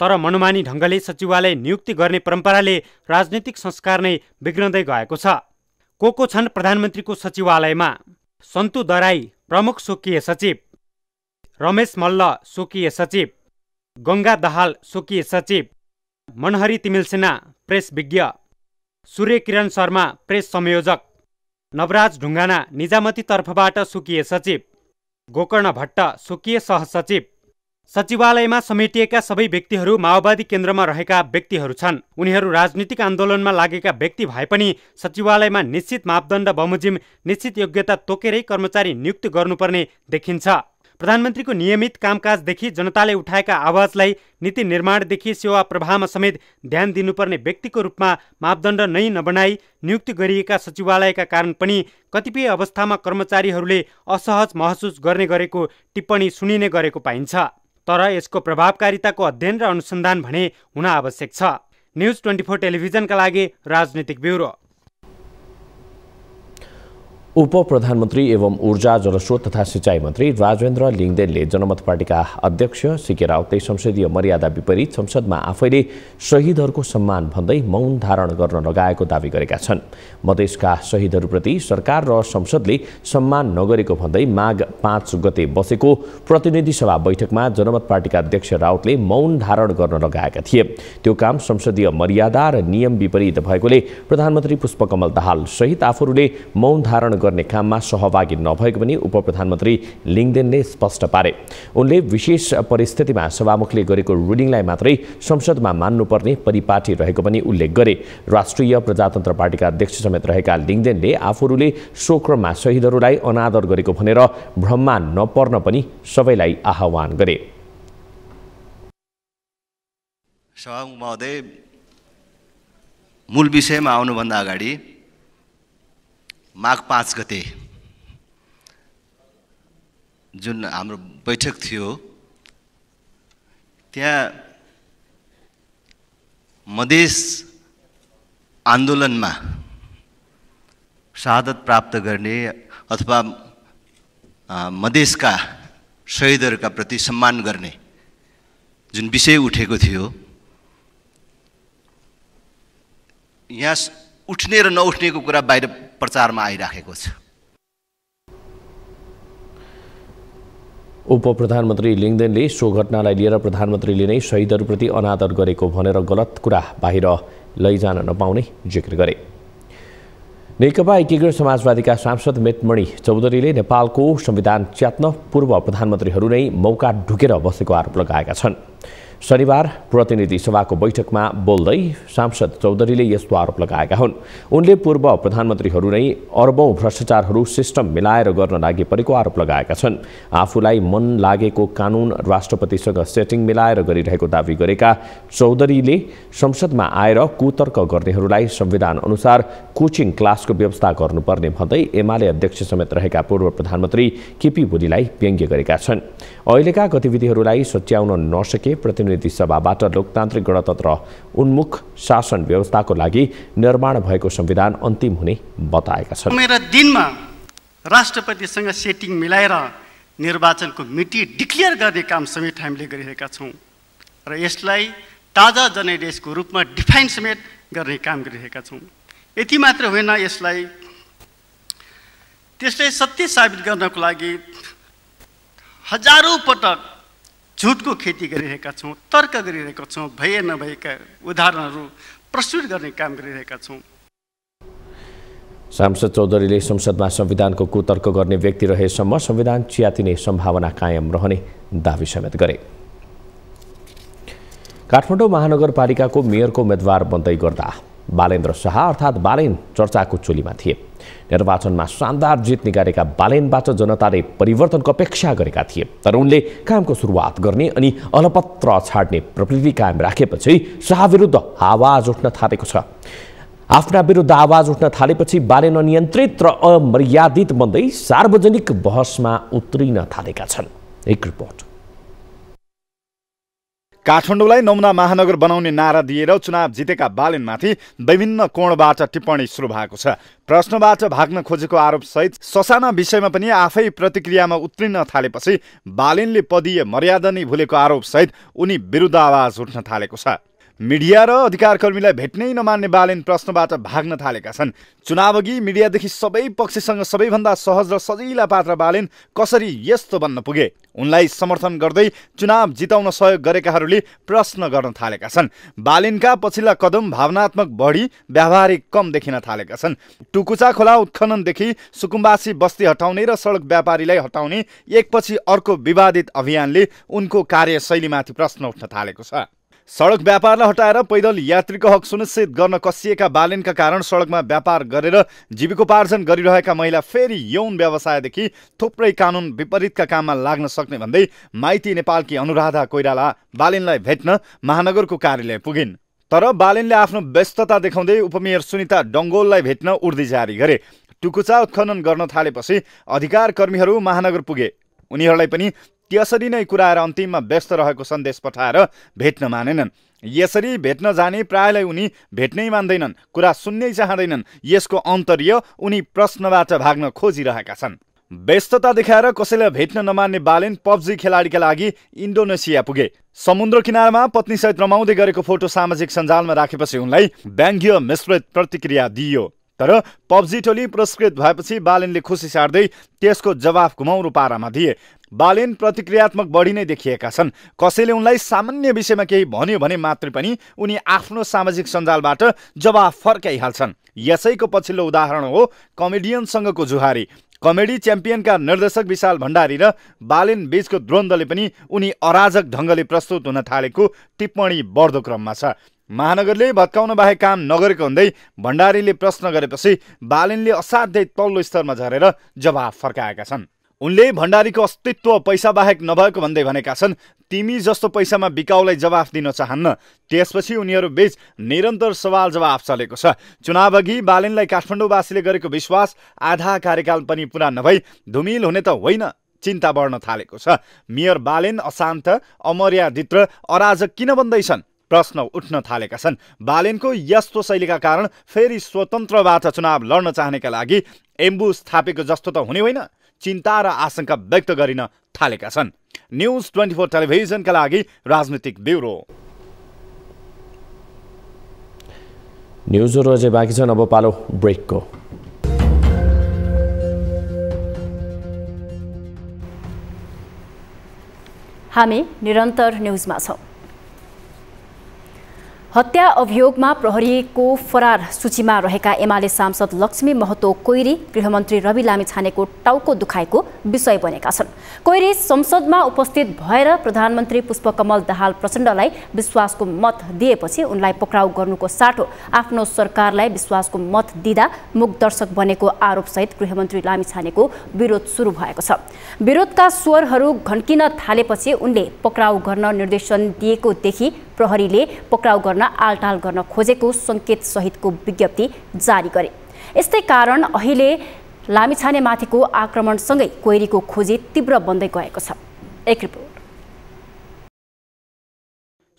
तर मनमानी ढङ्गले सचिवालय नियुक्ति गर्ने परम्पराले राजनीतिक संस्कार नै बिग्रँदै गएको छ। को छन् प्रधानमन्त्रीको सचिवालयमा? सन्तु दराई प्रमुख स्वकीय सचिव, रमेश मल्ल स्वकीय सचिव, गङ्गा दाहाल स्वकीय सचिव, मनहरी तिमिल सिन्हा प्रेस विज्ञ, सूर्य किरण शर्मा प्रेस संयोजक, नवराज ढुङ्गाना निजामती तर्फबाट स्वकीय सचिव, गोकर्ण भट्ट स्वकीय सहसचिव। सचिवालयमा समेटिएका सबै व्यक्तिहरू माओवादी केन्द्रमा रहेका व्यक्तिहरू छन्। उनीहरू राजनीतिक आन्दोलनमा लागेका व्यक्ति भए पनि सचिवालयमा निश्चित मापदण्ड बमोजिम निश्चित योग्यता तोकेरै कर्मचारी नियुक्ति गर्नुपर्ने देखिन्छ। प्रधानमन्त्रीको नियमित कामकाजदेखि जनताले उठाएका आवाजलाई नीति निर्माणदेखि सेवा प्रवाहमा समेत ध्यान दिनुपर्ने व्यक्तिको रूपमा मापदण्ड नै नबनाई नियुक्ति गरिएका सचिवालयका कारण पनि कतिपय अवस्थामा कर्मचारीहरूले असहज महसुस गर्ने गरेको टिप्पणी सुनिने गरेको पाइन्छ। तर यसको प्रभावकारिताको अध्ययन र अनुसन्धान भने हुन आवश्यक छ। न्युज 24 टेलिभिजनका लागि राजनीतिक ब्युरो। उप प्रधानमन्त्री एवं ऊर्जा जलस्रोत तथा सिंचाई मन्त्री राजेन्द्र लिङदेनले जनमत पार्टीका अध्यक्ष सीके राउतले संसदीय मर्यादा विपरीत संसदमा आफैले शहीदहरूको सम्मान भन्दै मौन धारण गर्न लगाएको दावी गरेका छन्। मधेसका शहीदहरूप्रति सरकार र संसदले सम्मान नगरेको भन्दै माघ 5 गते बसेको प्रतिनिधि सभा बैठकमा जनमत पार्टीका अध्यक्ष राउतले मौन धारण गर्न लगाएका थिए। त्यो काम संसदीय मर्यादा र नियम विपरीत भएकोले प्रधानमन्त्री पुष्पकमल दाहाल सहित आफूहरूले मौन धारण गर्ने काममा सहभागी नभएको पनि उप प्रधानमन्त्री लिङदेनले स्पष्ट पारे। उनले विशेष परिस्थितिमा सभामुखले गरेको रुलिङलाई मात्रै संसदमा मान्नुपर्ने परिपाटी रहेको पनि उल्लेख गरे। राष्ट्रिय प्रजातन्त्र पार्टीका अध्यक्ष समेत रहेका लिङदेनले आफूहरूले शोकक्रममा शहीदहरूलाई अनादर गरेको भनेर भ्रममा नपर्न पनि सबैलाई आह्वान गरे। सभामुख महोदय, मूल विषयमा आउनुभन्दा अगाडि माघ 5 गते जुन हाम्रो बैठक थियो त्यहाँ मधेस आन्दोलनमा शहादत प्राप्त गर्ने अथवा मधेसका शहीदहरूका प्रति सम्मान गर्ने जुन विषय उठेको थियो, यहाँ उठ्ने र नउठ्नेको कुरा बाहिर प्रचारमा आइराखेको छ। उप प्रधानमन्त्री लिङदेनले सो घटनालाई लिएर प्रधानमन्त्रीले नै शहीदहरूप्रति अनादर गरेको भनेर गलत कुरा बाहिर लैजान नपाउने जिक्र गरे। नेकपा एकीकृत समाजवादीका सांसद मेटमणि चौधरीले नेपालको संविधान च्यात्न पूर्व प्रधानमन्त्रीहरू नै मौका ढुकेर बसेको आरोप लगाएका छन्। शनिबार प्रतिनिधि सभाको बैठकमा बोल्दै सांसद चौधरीले यस्तो आरोप लगाएका हुन्। उनले पूर्व प्रधानमन्त्रीहरू नै अर्बौं भ्रष्टाचारहरू सिस्टम मिलाएर गर्न लागि परेको आरोप लगाएका छन्। आफूलाई मन लागेको कानुन राष्ट्रपतिसँग सेटिङ मिलाएर गरिरहेको दावी गरेका चौधरीले संसदमा आएर कुतर्क गर्नेहरूलाई संविधान अनुसार कोचिङ क्लासको व्यवस्था गर्नुपर्ने भन्दै एमाले अध्यक्ष समेत रहेका पूर्व प्रधानमन्त्री केपी ओलीलाई व्यङ्ग्य गरेका छन्। अहिलेका गतिविधिहरूलाई सच्याउन नसके प्रतिनिधि सभाबाट लोकतान्त्रिक गणतन्त्र उन्मुख शासन व्यवस्थाको लागि निर्माण भएको संविधान अन्तिम हुने बताएका छन्। मेरा दिनमा राष्ट्रपतिसँग सेटिङ मिलाएर निर्वाचनको मिति डिक्लेयर गर्ने काम समेत हामीले गरिरहेका छौँ र यसलाई ताजा जनादेशको रूपमा डिफाइन समेत गर्ने काम गरिरहेका छौँ। यति मात्र होइन, त्यसलाई सत्य साबित गर्नको लागि हजारौं पटक झुटको खेती गरिरहेका छौँ, तर्क गरिरहेका छौँ, भए नभएका उदाहरणहरू प्रस्तुत गर्ने काम गरिरहेका छौँ। सांसद चौधरीले संसदमा संविधानको कुतर्क गर्ने व्यक्ति रहेसम्म संविधान च्यातिने सम्भावना कायम रहने दावी समेत गरे। काठमाडौँ महानगरपालिकाको मेयरको उम्मेद्वार बन्दै गर्दा बालेन्द्र शाह अर्थात् बालेन चर्चाको चोलीमा थिए। निर्वाचनमा शानदार जित निकालेका बालेनबाट जनताले परिवर्तनको अपेक्षा गरेका थिए, तर उनले कामको सुरुवात गर्ने अनि अलपत्र छाड्ने प्रवृत्ति कायम राखेपछि शाह विरुद्ध आवाज उठ्न थालेको छ। आफ्ना विरुद्ध आवाज उठ्न थालेपछि बालेन अनियन्त्रित र अमर्यादित बन्दै सार्वजनिक बहसमा उत्रिन थालेका छन्। एक रिपोर्ट। काठमाडौँलाई नमुना महानगर बनाउने नारा दिएर चुनाव जितेका बालेनमाथि विभिन्न कोणबाट टिप्पणी सुरु भएको छ। प्रश्नबाट भाग्न खोजेको आरोपसहित ससाना विषयमा पनि आफै प्रतिक्रियामा उत्रिन थालेपछि बालेनले पदीय मर्यादा नै भुलेको आरोपसहित उनी विरुद्ध आवाज उठ्न थालेको छ। मिडिया र अधिकारकर्मीलाई भेट्नै नमान्ने बालेन प्रश्नबाट भाग्न थालेका छन्। चुनावअघि मिडियादेखि सबै पक्षसँग सबैभन्दा सहज र सजिला पात्र बालेन कसरी यस्तो बन्न पुगे? उनलाई समर्थन गर्दै चुनाव जिताउन सहयोग गरेकाहरूले प्रश्न गर्न थालेका छन्। बालेनका पछिल्ला कदम भावनात्मक बढी व्यावहारिक कम देखिन थालेका छन्। टुकुचा खोला उत्खननदेखि सुकुम्बासी बस्ती हटाउने र सडक व्यापारीलाई हटाउने एकपछि अर्को विवादित अभियानले उनको कार्यशैलीमाथि प्रश्न उठ्न थालेको छ। सडक व्यापारलाई हटाएर पैदल यात्रीको हक सुनिश्चित गर्न कसिएका बालेनका कारण सडकमा व्यापार गरेर जीविकोपार्जन गरिरहेका महिला फेरि यौन व्यवसायदेखि थुप्रै कानुन विपरीतका काममा लाग्न सक्ने भन्दै माइती नेपालकी अनुराधा कोइराला बालेनलाई भेट्न महानगरको कार्यालय पुगिन्। तर बालेनले आफ्नो व्यस्तता देखाउँदै उपमेयर सुनिता डङ्गोललाई भेट्न उर्दी जारी गरे। टुकुचा उत्खनन गर्न थालेपछि अधिकार कर्मीहरू महानगर पुगे। उनीहरूलाई पनि त्यसरी नै कुराएर अन्तिममा व्यस्त रहेको सन्देश पठाएर भेट्न मानेनन्। यसरी भेट्न जाने प्रायलाई उनी भेट्नै मान्दैनन्, कुरा सुन्नै चाहँदैनन्। यसको अन्तर्य उनी प्रश्नबाट भाग्न खोजिरहेका छन्। व्यस्तता देखाएर कसैलाई भेट्न नमान्ने बालेन पब्जी खेलाडीका लागि इन्डोनेसिया पुगे। समुद्र किनारमा पत्नीसहित रमाउँदै गरेको फोटो सामाजिक सञ्जालमा राखेपछि उनलाई व्यङ्ग्य मिश्रित प्रतिक्रिया दिइयो। तर पब्जी टोली पुरस्कृत भएपछि बालेनले खुसी सार्दै त्यसको जवाफ घुमाउरो पारामा दिए। बालेन प्रतिक्रियात्मक बढी नै देखिएका छन्। कसैले उनलाई सामान्य विषयमा केही भन्यो भने मात्रै पनि उनी आफ्नो सामाजिक सञ्जालबाट जवाफ फर्काइहाल्छन्। यसैको पछिल्लो उदाहरण हो कमेडियनसँगको जुहारी। कमेडी च्याम्पियनका निर्देशक विशाल भण्डारी र बालेन बीचको द्वन्द्वले पनि उनी अराजक ढङ्गले प्रस्तुत हुन थालेको टिप्पणी बढ्दो क्रममा छ। महानगरले भत्काउन बाहेक काम नगरेको हुँदै भण्डारीले प्रश्न गरेपछि बालेनले असाध्यै तल्लो स्तरमा झरेर जवाफ फर्काएका छन्। उनले भण्डारीको अस्तित्व पैसा बाहेक नभएको भन्दै भनेका छन्, तिमी जस्तो पैसामा बिकाउलाई जवाफ दिन चाहन्न। त्यसपछि उनीहरू बीच निरन्तर सवाल जवाफ चलेको छ। चुनावअघि बालेनलाई काठमाडौँवासीले गरेको विश्वास आधा कार्यकाल पनि पुरा नभई धुमिल हुने त होइन, चिन्ता बढ्न थालेको छ। मेयर बालेन अशान्त, अमर्यादित र अराजक किन बन्दैछन्? प्रश्न उठ्न थालेका छन्। बालेनको यस्तो शैलीका कारण फेरि स्वतन्त्रबाट चुनाव लड्न चाहनेका लागि एम्बुस थापेको जस्तो त हुने होइन, चिन्ता र आशंका व्यक्त गरिन थालेका छन्। न्युज 24 टेलिभिजनका लागि राजनीतिक ब्युरो। न्युजहरू अझै बाँकी छन्, अब पालो ब्रेकको। हामी निरन्तर न्युजमा छौँ। हत्या अभियोगमा प्रहरीको फरार सूचीमा रहेका एमाले सांसद लक्ष्मी महतो कोइरी गृहमन्त्री रवि लामिछानेको टाउको दुखाइको विषय बनेका छन्। कोइरी संसदमा उपस्थित भएर प्रधानमन्त्री पुष्पकमल दाहाल प्रचण्डलाई विश्वासको मत दिएपछि उनलाई पक्राउ गर्नुको साटो आफ्नो सरकारलाई विश्वासको मत दिँदा मुखदर्शक बनेको आरोपसहित गृहमन्त्री लामिछानेको विरोध सुरु भएको छ। विरोधका स्वरहरू घन्किन थालेपछि उनले पक्राउ गर्न निर्देशन दिएको देखि प्रहरीले पक्राउ गर्न आलटाल गर्न खोजेको संकेत सहितको विज्ञप्ति जारी गरे। यस्तै कारण अहिले लामिछानेमाथिको आक्रमणसँगै कोइरीको खोजी तीव्र बन्दै गएको छ। एक रिपोर्ट।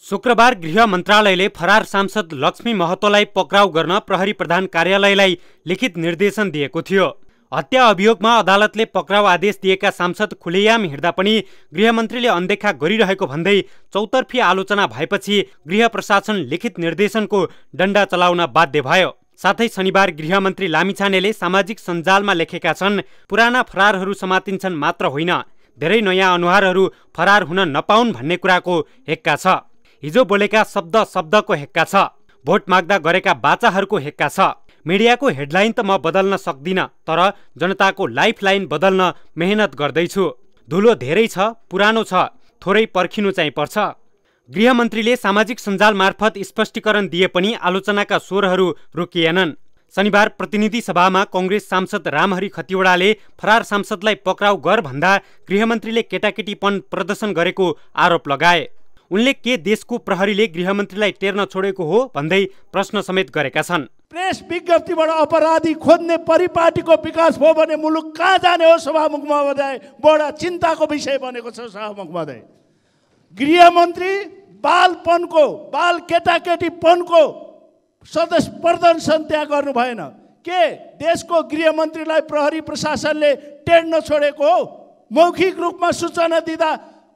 शुक्रबार गृह मन्त्रालयले फरार सांसद लक्ष्मी महतोलाई पक्राउ गर्न प्रहरी प्रधान कार्यालयलाई लिखित निर्देशन दिएको थियो। हत्या अभियोगमा अदालतले पक्राउ आदेश दिएका सांसद खुलेआम हिँड्दा पनि गृहमन्त्रीले अनदेखा गरिरहेको भन्दै चौतर्फी आलोचना भएपछि गृह प्रशासन लिखित निर्देशनको डण्डा चलाउन बाध्य भयो। साथै शनिबार गृहमन्त्री लामिछानेले सामाजिक सञ्जालमा लेखेका छन्, पुराना फरारहरू समातिन्छन् मात्र होइन, धेरै नयाँ अनुहारहरू फरार हुन नपाउन् भन्ने कुराको हेक्का छ। हिजो बोलेका शब्दको हेक्का छ। भोट माग्दा गरेका बाचाहरूको हेक्का छ। मिडियाको हेडलाइन त म बदल्न सक्दिनँ, तर जनताको लाइफलाइन बदल्न मेहनत गर्दैछु। धुलो धेरै छ, पुरानो छ, थोरै पर्खिनु चाहिँ पर्छ। गृहमन्त्रीले सामाजिक सञ्जाल मार्फत स्पष्टीकरण दिए पनि आलोचनाका स्वरहरू रोकिएनन्। शनिबार प्रतिनिधि सभामा कांग्रेस सांसद रामहरि खतिवड़ाले फरार सांसदलाई पक्राउ गर भन्दा गृहमन्त्रीले केटाकेटीपन प्रदर्शन गरेको आरोप लगाए। उनले के देशको प्रहरीले गृहमन्त्रीलाई टेर्न छोडेको हो भन्दै प्रश्न समेत गरेका छन्। प्रेस विज्ञप्तिबाट अपराधी खोज्ने परिपाटीको विकास भयो भने मुलुक कहाँ जाने हो? सभामुख महोदय, बडा चिन्ताको विषय बनेको छ सभामुख महोदय। गृहमन्त्री बालपनको बाल केटाकेटीपनको सदस्य प्रदर्शन त्यहाँ गर्नु भएन। के देशको गृहमन्त्रीलाई प्रहरी प्रशासनले टेर्न छोडेको हो? मौखिक रूपमा सूचना दिँदा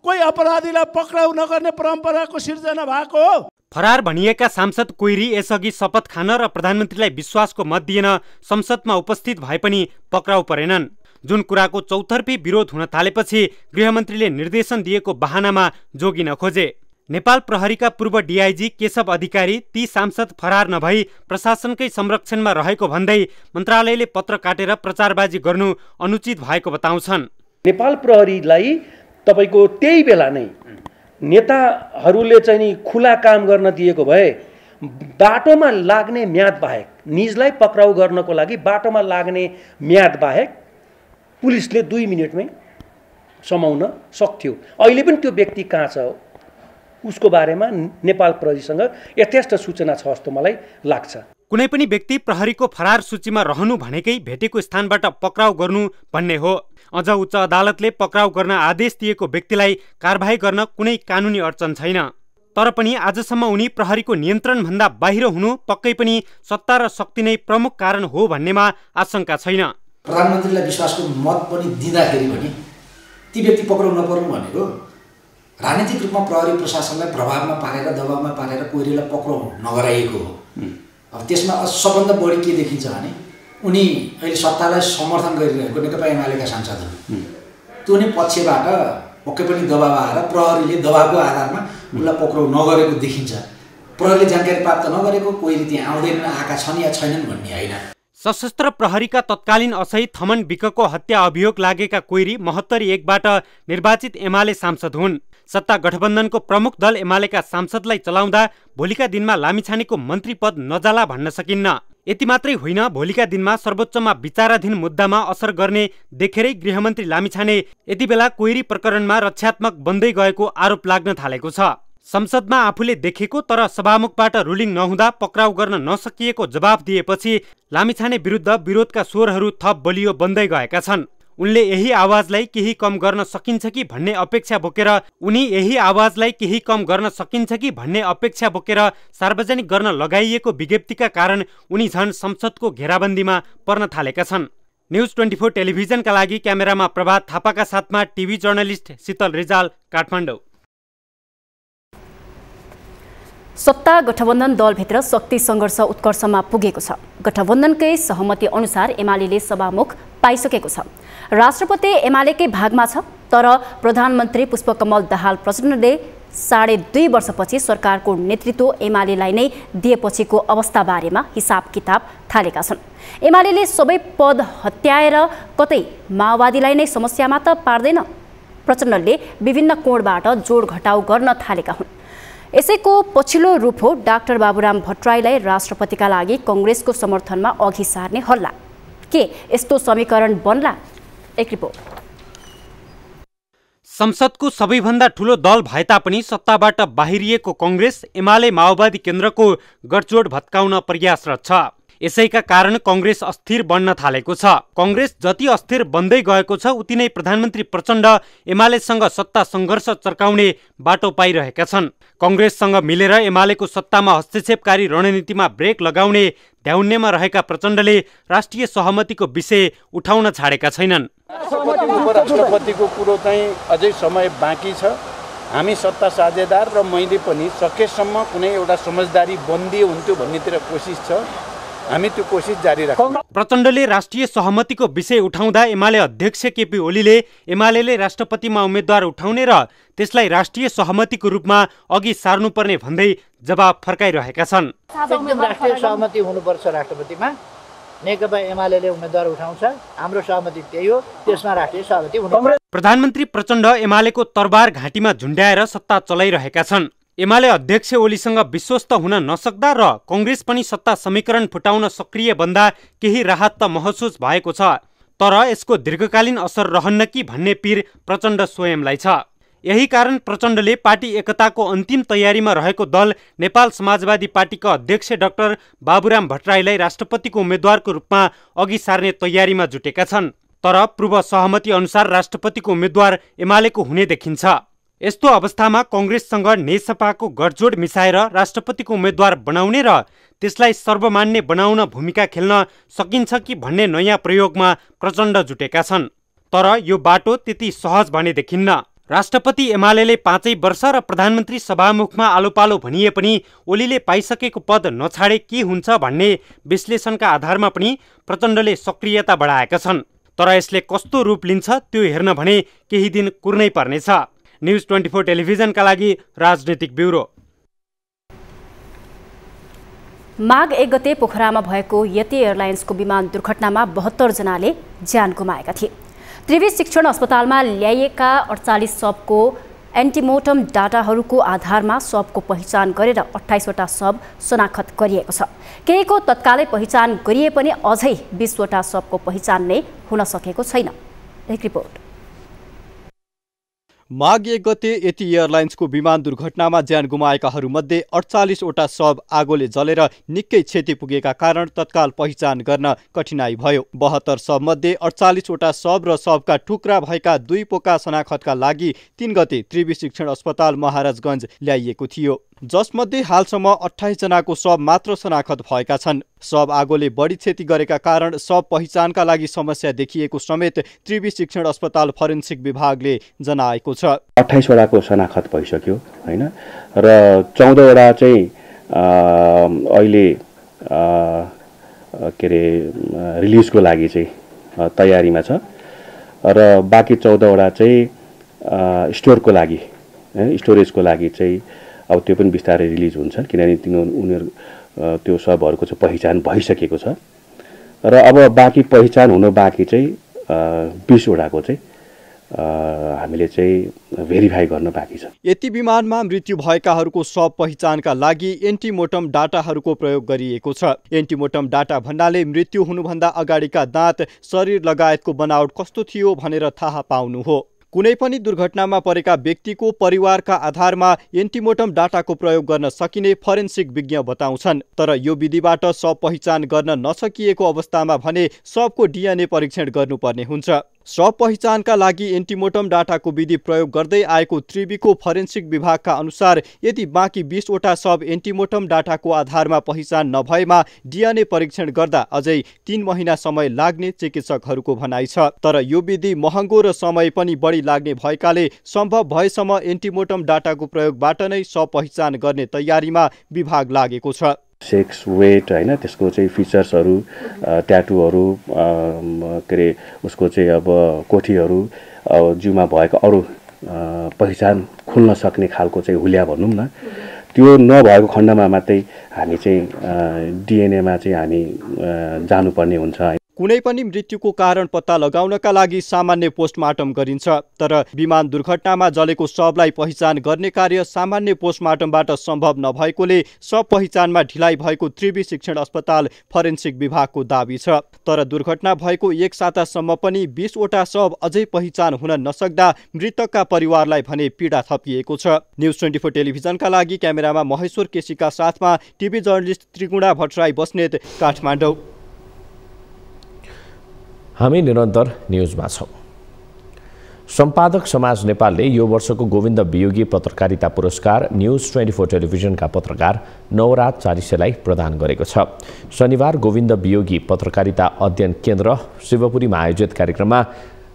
कोही अपराधीलाई पक्राउ नगर्ने परम्पराको सिर्जना भएको हो? फरार भनिएका सांसद कोइरी यसअघि शपथ खान र प्रधानमन्त्रीलाई विश्वासको मत दिएन संसदमा उपस्थित भए पनि पक्राउ परेनन्। जुन कुराको चौतर्फी विरोध हुन थालेपछि गृहमन्त्रीले निर्देशन दिएको बहानामा जोगिन खोजे। नेपाल प्रहरीका पूर्व डीआईजी केशव अधिकारी ती सांसद फरार नभई प्रशासनकै संरक्षणमा रहेको भन्दै मन्त्रालयले पत्र काटेर प्रचारबाजी गर्नु अनुचित भएको बताउँछन्। नेपाल प्रहरीलाई तपाईको त्यही बेला नै नेताहरूले चाहिँ नि खुला काम गर्न दिएको भए बाटोमा लाग्ने म्याद बाहेक, निजलाई पक्राउ गर्नको लागि बाटोमा लाग्ने म्याद बाहेक पुलिसले 2 मिनेटमै समाउन सक्थ्यो। अहिले पनि त्यो व्यक्ति कहाँ छ उसको बारेमा नेपाल प्रहरीसँग यथेष्ट सूचना छ जस्तो मलाई लाग्छ। कुनै पनि व्यक्ति प्रहरीको फरार सूचीमा रहनु भनेकै भेटेको स्थानबाट पक्राउ गर्नु भन्ने हो। अझ उच्च अदालतले पक्राउ गर्न आदेश दिएको व्यक्तिलाई कारबाही गर्न कुनै कानुनी अडचन छैन। तर पनि आजसम्म उनी प्रहरीको नियन्त्रणभन्दा बाहिर हुनु पक्कै पनि सत्ता र शक्ति नै प्रमुख कारण हो भन्नेमा आशंका छैन। प्रधानमन्त्रीलाई विश्वासको मत पनि दिँदाखेरि पनि ती व्यक्ति पक्राउ नपर्नु भनेको राजनीतिक रूपमा प्रहरी प्रशासनलाई प्रभावमा पारेर दबावमा पारेर कोइरीलाई पक्राउ नगराइएको हो। अब त्यसमा सबभन्दा बढी के देखिन्छ भने उनी अहिले सत्तालाई समर्थन गरिरहेको नेकपा एमालेका सांसदहरू त्यो नै पक्षबाट पक्कै पनि दबाव आएर प्रहरीले दबावको आधारमा उनलाई पक्राउ नगरेको देखिन्छ। प्रहरीले जानकारी प्राप्त नगरेको, कोइरी त्यहाँ आउँदैनन्, आएका छन् या छैनन् भन्ने होइन। सशस्त्र प्रहरीका तत्कालीन असै थमन विकको हत्या अभियोग लागेका कोइरी 72-1बाट निर्वाचित एमाले सांसद हुन्। सत्ता गठबन्धनको प्रमुख दल एमालेका सांसदलाई चलाउँदा भोलिका दिनमा लामिछानेको मन्त्री पद नजाला भन्न सकिन्न। यति मात्रै होइन, भोलिका दिनमा सर्वोच्चमा विचाराधीन मुद्दामा असर गर्ने देखेरै गृहमन्त्री लामिछाने यति बेला कोइरी प्रकरणमा रक्षात्मक बन्दै गएको आरोप लाग्न थालेको छ। संसदमा आफूले देखेको तर सभामुखबाट रुलिङ नहुँदा पक्राउ गर्न नसकिएको जवाफ दिएपछि लामिछाने विरुद्ध विरोधका स्वरहरू थप बलियो बन्दै गएका छन्। उनले यही आवाजलाई केही कम गर्न सकिन्छ कि भन्ने अपेक्षा बोकेर सार्वजनिक गर्न लगाइएको विज्ञप्तिका कारण उनी झन् संसदको घेराबन्दीमा पर्न थालेका छन्। न्यूज 24 टेलिभिजनका लागि क्यामेरामा प्रभात थापाका साथमा टिभी जर्नलिस्ट शीतल रिजाल, काठमाडौँ। सत्ता गठबन्धन दलभित्र शक्ति सङ्घर्ष उत्कर्षमा पुगेको छ। गठबन्धनकै सहमति अनुसार एमालेले सभामुख पाइसकेको छ। राष्ट्रपति एमालेकै भागमा छ, तर प्रधानमन्त्री पुष्पकमल दाहाल प्रचण्डले 2.5 वर्षपछि सरकारको नेतृत्व एमालेलाई नै दिएपछिको अवस्था बारेमा हिसाब किताब थालेका छन्। एमालेले सबै पद हत्याएर कतै माओवादीलाई नै समस्यामा त पार्दैन। प्रचण्डले विभिन्न कोणबाट जोड घटाउ गर्न थालेका हुन्। यसैको पछिल्लो रूप हो डाक्टर बाबुराम भट्टराईलाई राष्ट्रपतिका लागि कांग्रेसको समर्थनमा अघि सार्ने हल्ला। के यस्तो समीकरण बन्ला? एक रिपोर्ट। संसदको सबैभन्दा ठूलो दल भए तापनि सत्ताबाट बाहिरिएको कांग्रेस एमाले माओवादी केन्द्रको गठजोड भत्काउन प्रयासरत छ। यसैका कारण कांग्रेस अस्थिर बन्न थालेको छ। कांग्रेस जति अस्थिर बन्दै गएको छ उति नै प्रधानमन्त्री प्रचण्ड एमालेसँग सत्ता सङ्घर्ष चर्काउने बाटो पाइरहेका छन्। कांग्रेससँग मिलेर एमालेको सत्तामा हस्तक्षेपकारी रणनीतिमा ब्रेक लगाउने ध्याउन्नेमा रहेका प्रचण्डले राष्ट्रिय सहमतिको विषय उठाउन छाडेका छैनन्। उपराष्ट्रपतिको कुरो चाहिँ अझै समय बाँकी छ। हामी सत्ता साझेदार र मैले पनि सकेसम्म कुनै एउटा समझदारी बन्दी हुन्थ्यो भन्नेतिर कोसिस छ। हामी त्यो कोसिस जारी राख्छौँ। प्रचण्डले राष्ट्रिय सहमतिको विषय उठाउँदा एमाले अध्यक्ष केपी ओलीले एमालेले राष्ट्रपतिमा उम्मेद्वार उठाउने र त्यसलाई राष्ट्रिय सहमतिको रूपमा अघि सार्नुपर्ने भन्दै जवाब फर्काइरहेका छन्। एकदम राष्ट्रिय सहमति हुनुपर्छ राष्ट्रपतिमा। नेकपा एमालेले उम्मेद्वार उठाउँछ, हाम्रो सहमति त्यही हो, त्यसमा राष्ट्रिय सहमति हुनुपर्छ। प्रधानमन्त्री प्रचण्ड एमालेको तरबार घाँटीमा झुन्ड्याएर सत्ता चलाइरहेका छन्। एमाले अध्यक्ष ओलीसँग विश्वस्त हुन नसक्दा र कङ्ग्रेस पनि सत्ता समीकरण फुटाउन सक्रिय बन्दा केही राहत त महसुस भएको छ, तर यसको दीर्घकालीन असर रहन्न कि भन्ने पीर प्रचण्ड स्वयंलाई छ। यही कारण प्रचण्डले पार्टी एकताको अन्तिम तयारीमा रहेको दल नेपाल समाजवादी पार्टीका अध्यक्ष डाक्टर बाबुराम भट्टराईलाई राष्ट्रपतिको उम्मेद्वारको रूपमा अघि सार्ने तयारीमा जुटेका छन्। तर पूर्व सहमति अनुसार राष्ट्रपतिको उम्मेद्वार एमालेको हुने देखिन्छ। यस्तो अवस्थामा कङ्ग्रेससँग नेसपाको गठजोड मिसाएर राष्ट्रपतिको उम्मेद्वार बनाउने र त्यसलाई सर्वमान्य बनाउन भूमिका खेल्न सकिन्छ कि भन्ने नयाँ प्रयोगमा प्रचण्ड जुटेका छन्। तर यो बाटो त्यति सहज भने देखिन्न। राष्ट्रपति एमालेले 5 वर्ष र प्रधानमन्त्री सभामुखमा आलोपालो भनिए पनि ओलीले पाइसकेको पद नछाडे के हुन्छ भन्ने विश्लेषणका आधारमा पनि प्रचण्डले सक्रियता बढाएका छन्। तर यसले कस्तो रूप लिन्छ त्यो हेर्न भने केही दिन कुर्नै पर्नेछ। न्युज 24 टेलिभिजनका लागि राजनीतिक ब्युरो। माघ 1 गते पोखरामा भएको यति एयरलाइन्सको विमान दुर्घटनामा 72 जनाले ज्यान गुमाएका थिए। त्रिवी शिक्षण अस्पतालमा ल्याइएका 48 शवको एन्टिमोर्टम डाटाहरूको आधारमा शवको पहिचान गरेर 28 वटा शव शनाखत गरिएको छ। केहीको तत्कालै पहिचान गरिए पनि अझै 20 वटा शवको पहिचान नै हुन सकेको छैन। एक रिपोर्ट। माघ 1 गते यति एयरलाइन्सको विमान दुर्घटनामा ज्यान गुमाएकाहरूमध्ये 48 वटा शव आगोले जलेर निकै क्षति पुगेका कारण तत्काल पहिचान गर्न कठिनाई भयो। 72 शवमध्ये 48 वटा शव र शवका टुक्रा भएका 2 पोका शनाखतका लागि 3 गते त्रिवी शिक्षण अस्पताल महाराजगञ्ज ल्याइएको थियो, जसमध्ये हालसम्म 28 जनाको शव मात्र शनाखत भएका छन्। शव आगोले बढी क्षति गरेका कारण शव पहिचानका लागि समस्या देखिएको समेत त्रिवी शिक्षण अस्पताल फोरेन्सिक विभागले जनाएको छ। 28 वटाको शनाखत भइसक्यो हैन, र 14 वटा चाहिँ अहिले के रे रिलिजको लागि चाहिँ तयारीमा छ र बाँकी 14 वटा चाहिँ स्टोरको लागि स्टोरेजको लागि चाहिँ अब त्यो पनि बिस्तारै रिलिज हुन्छ, किनभने उनीहरू त्यो सबहरूको चाहिँ पहिचान भइसकेको छ र अब बाँकी पहिचान हुनु बाँकी चाहिँ 20 वटाको चाहिँ हामीले चाहिँ भेरिफाई गर्न बाँकी छ। यति विमानमा मृत्यु भएकाहरूको शव पहिचानका लागि एन्टिमोर्टम डाटाहरूको प्रयोग गरिएको छ। एन्टिमोर्टम डाटा भन्नाले मृत्यु हुनुभन्दा अगाडिका दाँत, शरीर लगायतको बनावट कस्तो थियो भनेर थाहा पाउनु हो। कुनै पनि दुर्घटनामा परेका व्यक्तिको परिवारका आधारमा एन्टिमोर्टम डाटाको प्रयोग गर्न सकिने फोरेन्सिक विज्ञ बताउँछन्। तर यो विधिबाट शव पहिचान गर्न नसकिएको अवस्थामा भने शवको डिएनए परीक्षण गर्नुपर्ने हुन्छ। शव पहिचानका लागि एन्टिमोर्टम डाटाको विधि प्रयोग गर्दै आएको त्रिवीको फोरेन्सिक विभागका अनुसार यदि बाँकी 20 वटा शव एन्टिमोर्टम डाटाको आधारमा पहिचान नभएमा डिएनए परीक्षण गर्दा अझै 3 महिना समय लाग्ने चिकित्सकहरूको भनाइ छ। तर यो विधि महँगो र समय पनि बढी लाग्ने भएकाले सम्भव भएसम्म एन्टिमोर्टम डाटाको प्रयोगबाट नै शव पहिचान गर्ने तयारीमा विभाग लागेको छ। सेक्स, वेट हैन, त्यसको चाहिँ फिचर्सहरू, ट्याटुहरू, के अरे उसको चाहिँ अब कोठीहरू, जिउमा भएको अरू पहिचान खुल्न सक्ने खालको चाहिँ हुलिया भनौँ न, त्यो नभएको खण्डमा मात्रै हामी चाहिँ डिएनएमा चाहिँ हामी जानुपर्ने हुन्छ। कुनै पनि मृत्युको कारण पत्ता लगाउनका लागि सामान्य पोस्टमार्टम गरिन्छ, तर विमान दुर्घटनामा जलेको शवलाई पहिचान गर्ने कार्य सामान्य पोस्टमार्टमबाट सम्भव नभएकोले शव पहिचानमा ढिलाइ भएको त्रिवी शिक्षण अस्पताल फोरेन्सिक विभागको दाबी छ। तर दुर्घटना भएको 1 सातासम्म पनि 20 वटा शव अझै पहिचान हुन नसक्दा मृतकका परिवारलाई भने पीडा थपिएको छ। न्युज 24 टेलिभिजनका लागि क्यामेरामा महेश्वर केसीका साथमा टिभी जर्नलिस्ट त्रिगुणा भट्टराई बस्नेत, काठमाडौँ। हामी निरन्तर न्युजमा छौँ। सम्पादक समाज नेपालले यो वर्षको गोविन्द वियोगी पत्रकारिता पुरस्कार न्युज 24 टेलिभिजनका पत्रकार नवराज चारिसेलाई प्रदान गरेको छ। शनिबार गोविन्द वियोगी पत्रकारिता अध्ययन केन्द्र शिवपुरीमा आयोजित कार्यक्रममा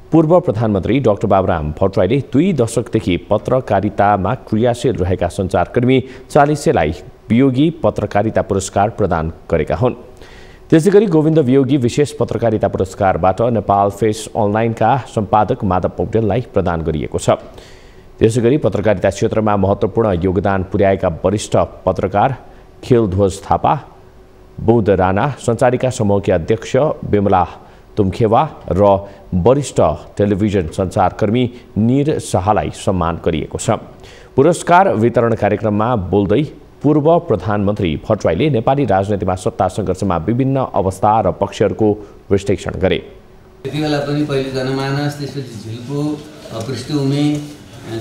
पूर्व प्रधानमन्त्री डाक्टर बाबुराम भट्टराईले 2 दशकदेखि पत्रकारितामा क्रियाशील रहेका सञ्चारकर्मी चालिसेलाई वियोगी पत्रकारिता पुरस्कार प्रदान गरेका हुन्। त्यसैगरी गोविन्द वियोगी विशेष पत्रकारिता पुरस्कारबाट नेपाल फेस अनलाइनका सम्पादक माधव पौडेललाई प्रदान गरिएको छ। त्यसैगरी पत्रकारिता क्षेत्रमा महत्त्वपूर्ण योगदान पुर्याएका वरिष्ठ पत्रकार खेलध्वज थापा, बुध राणा, सञ्चारिका समूहकी अध्यक्ष बिमला तुमखेवा र वरिष्ठ टेलिभिजन सञ्चारकर्मी निर शाहलाई सम्मान गरिएको छ। पुरस्कार वितरण कार्यक्रममा बोल्दै पूर्व प्रधानमन्त्री भट्टराईले नेपाली राजनीतिमा सत्ता सङ्घर्षमा विभिन्न अवस्था र पक्षहरूको विश्लेषण गरे। त्यति बेला पनि पहिले जनमानस, त्यसपछि झिल्को, पृष्ठभूमि,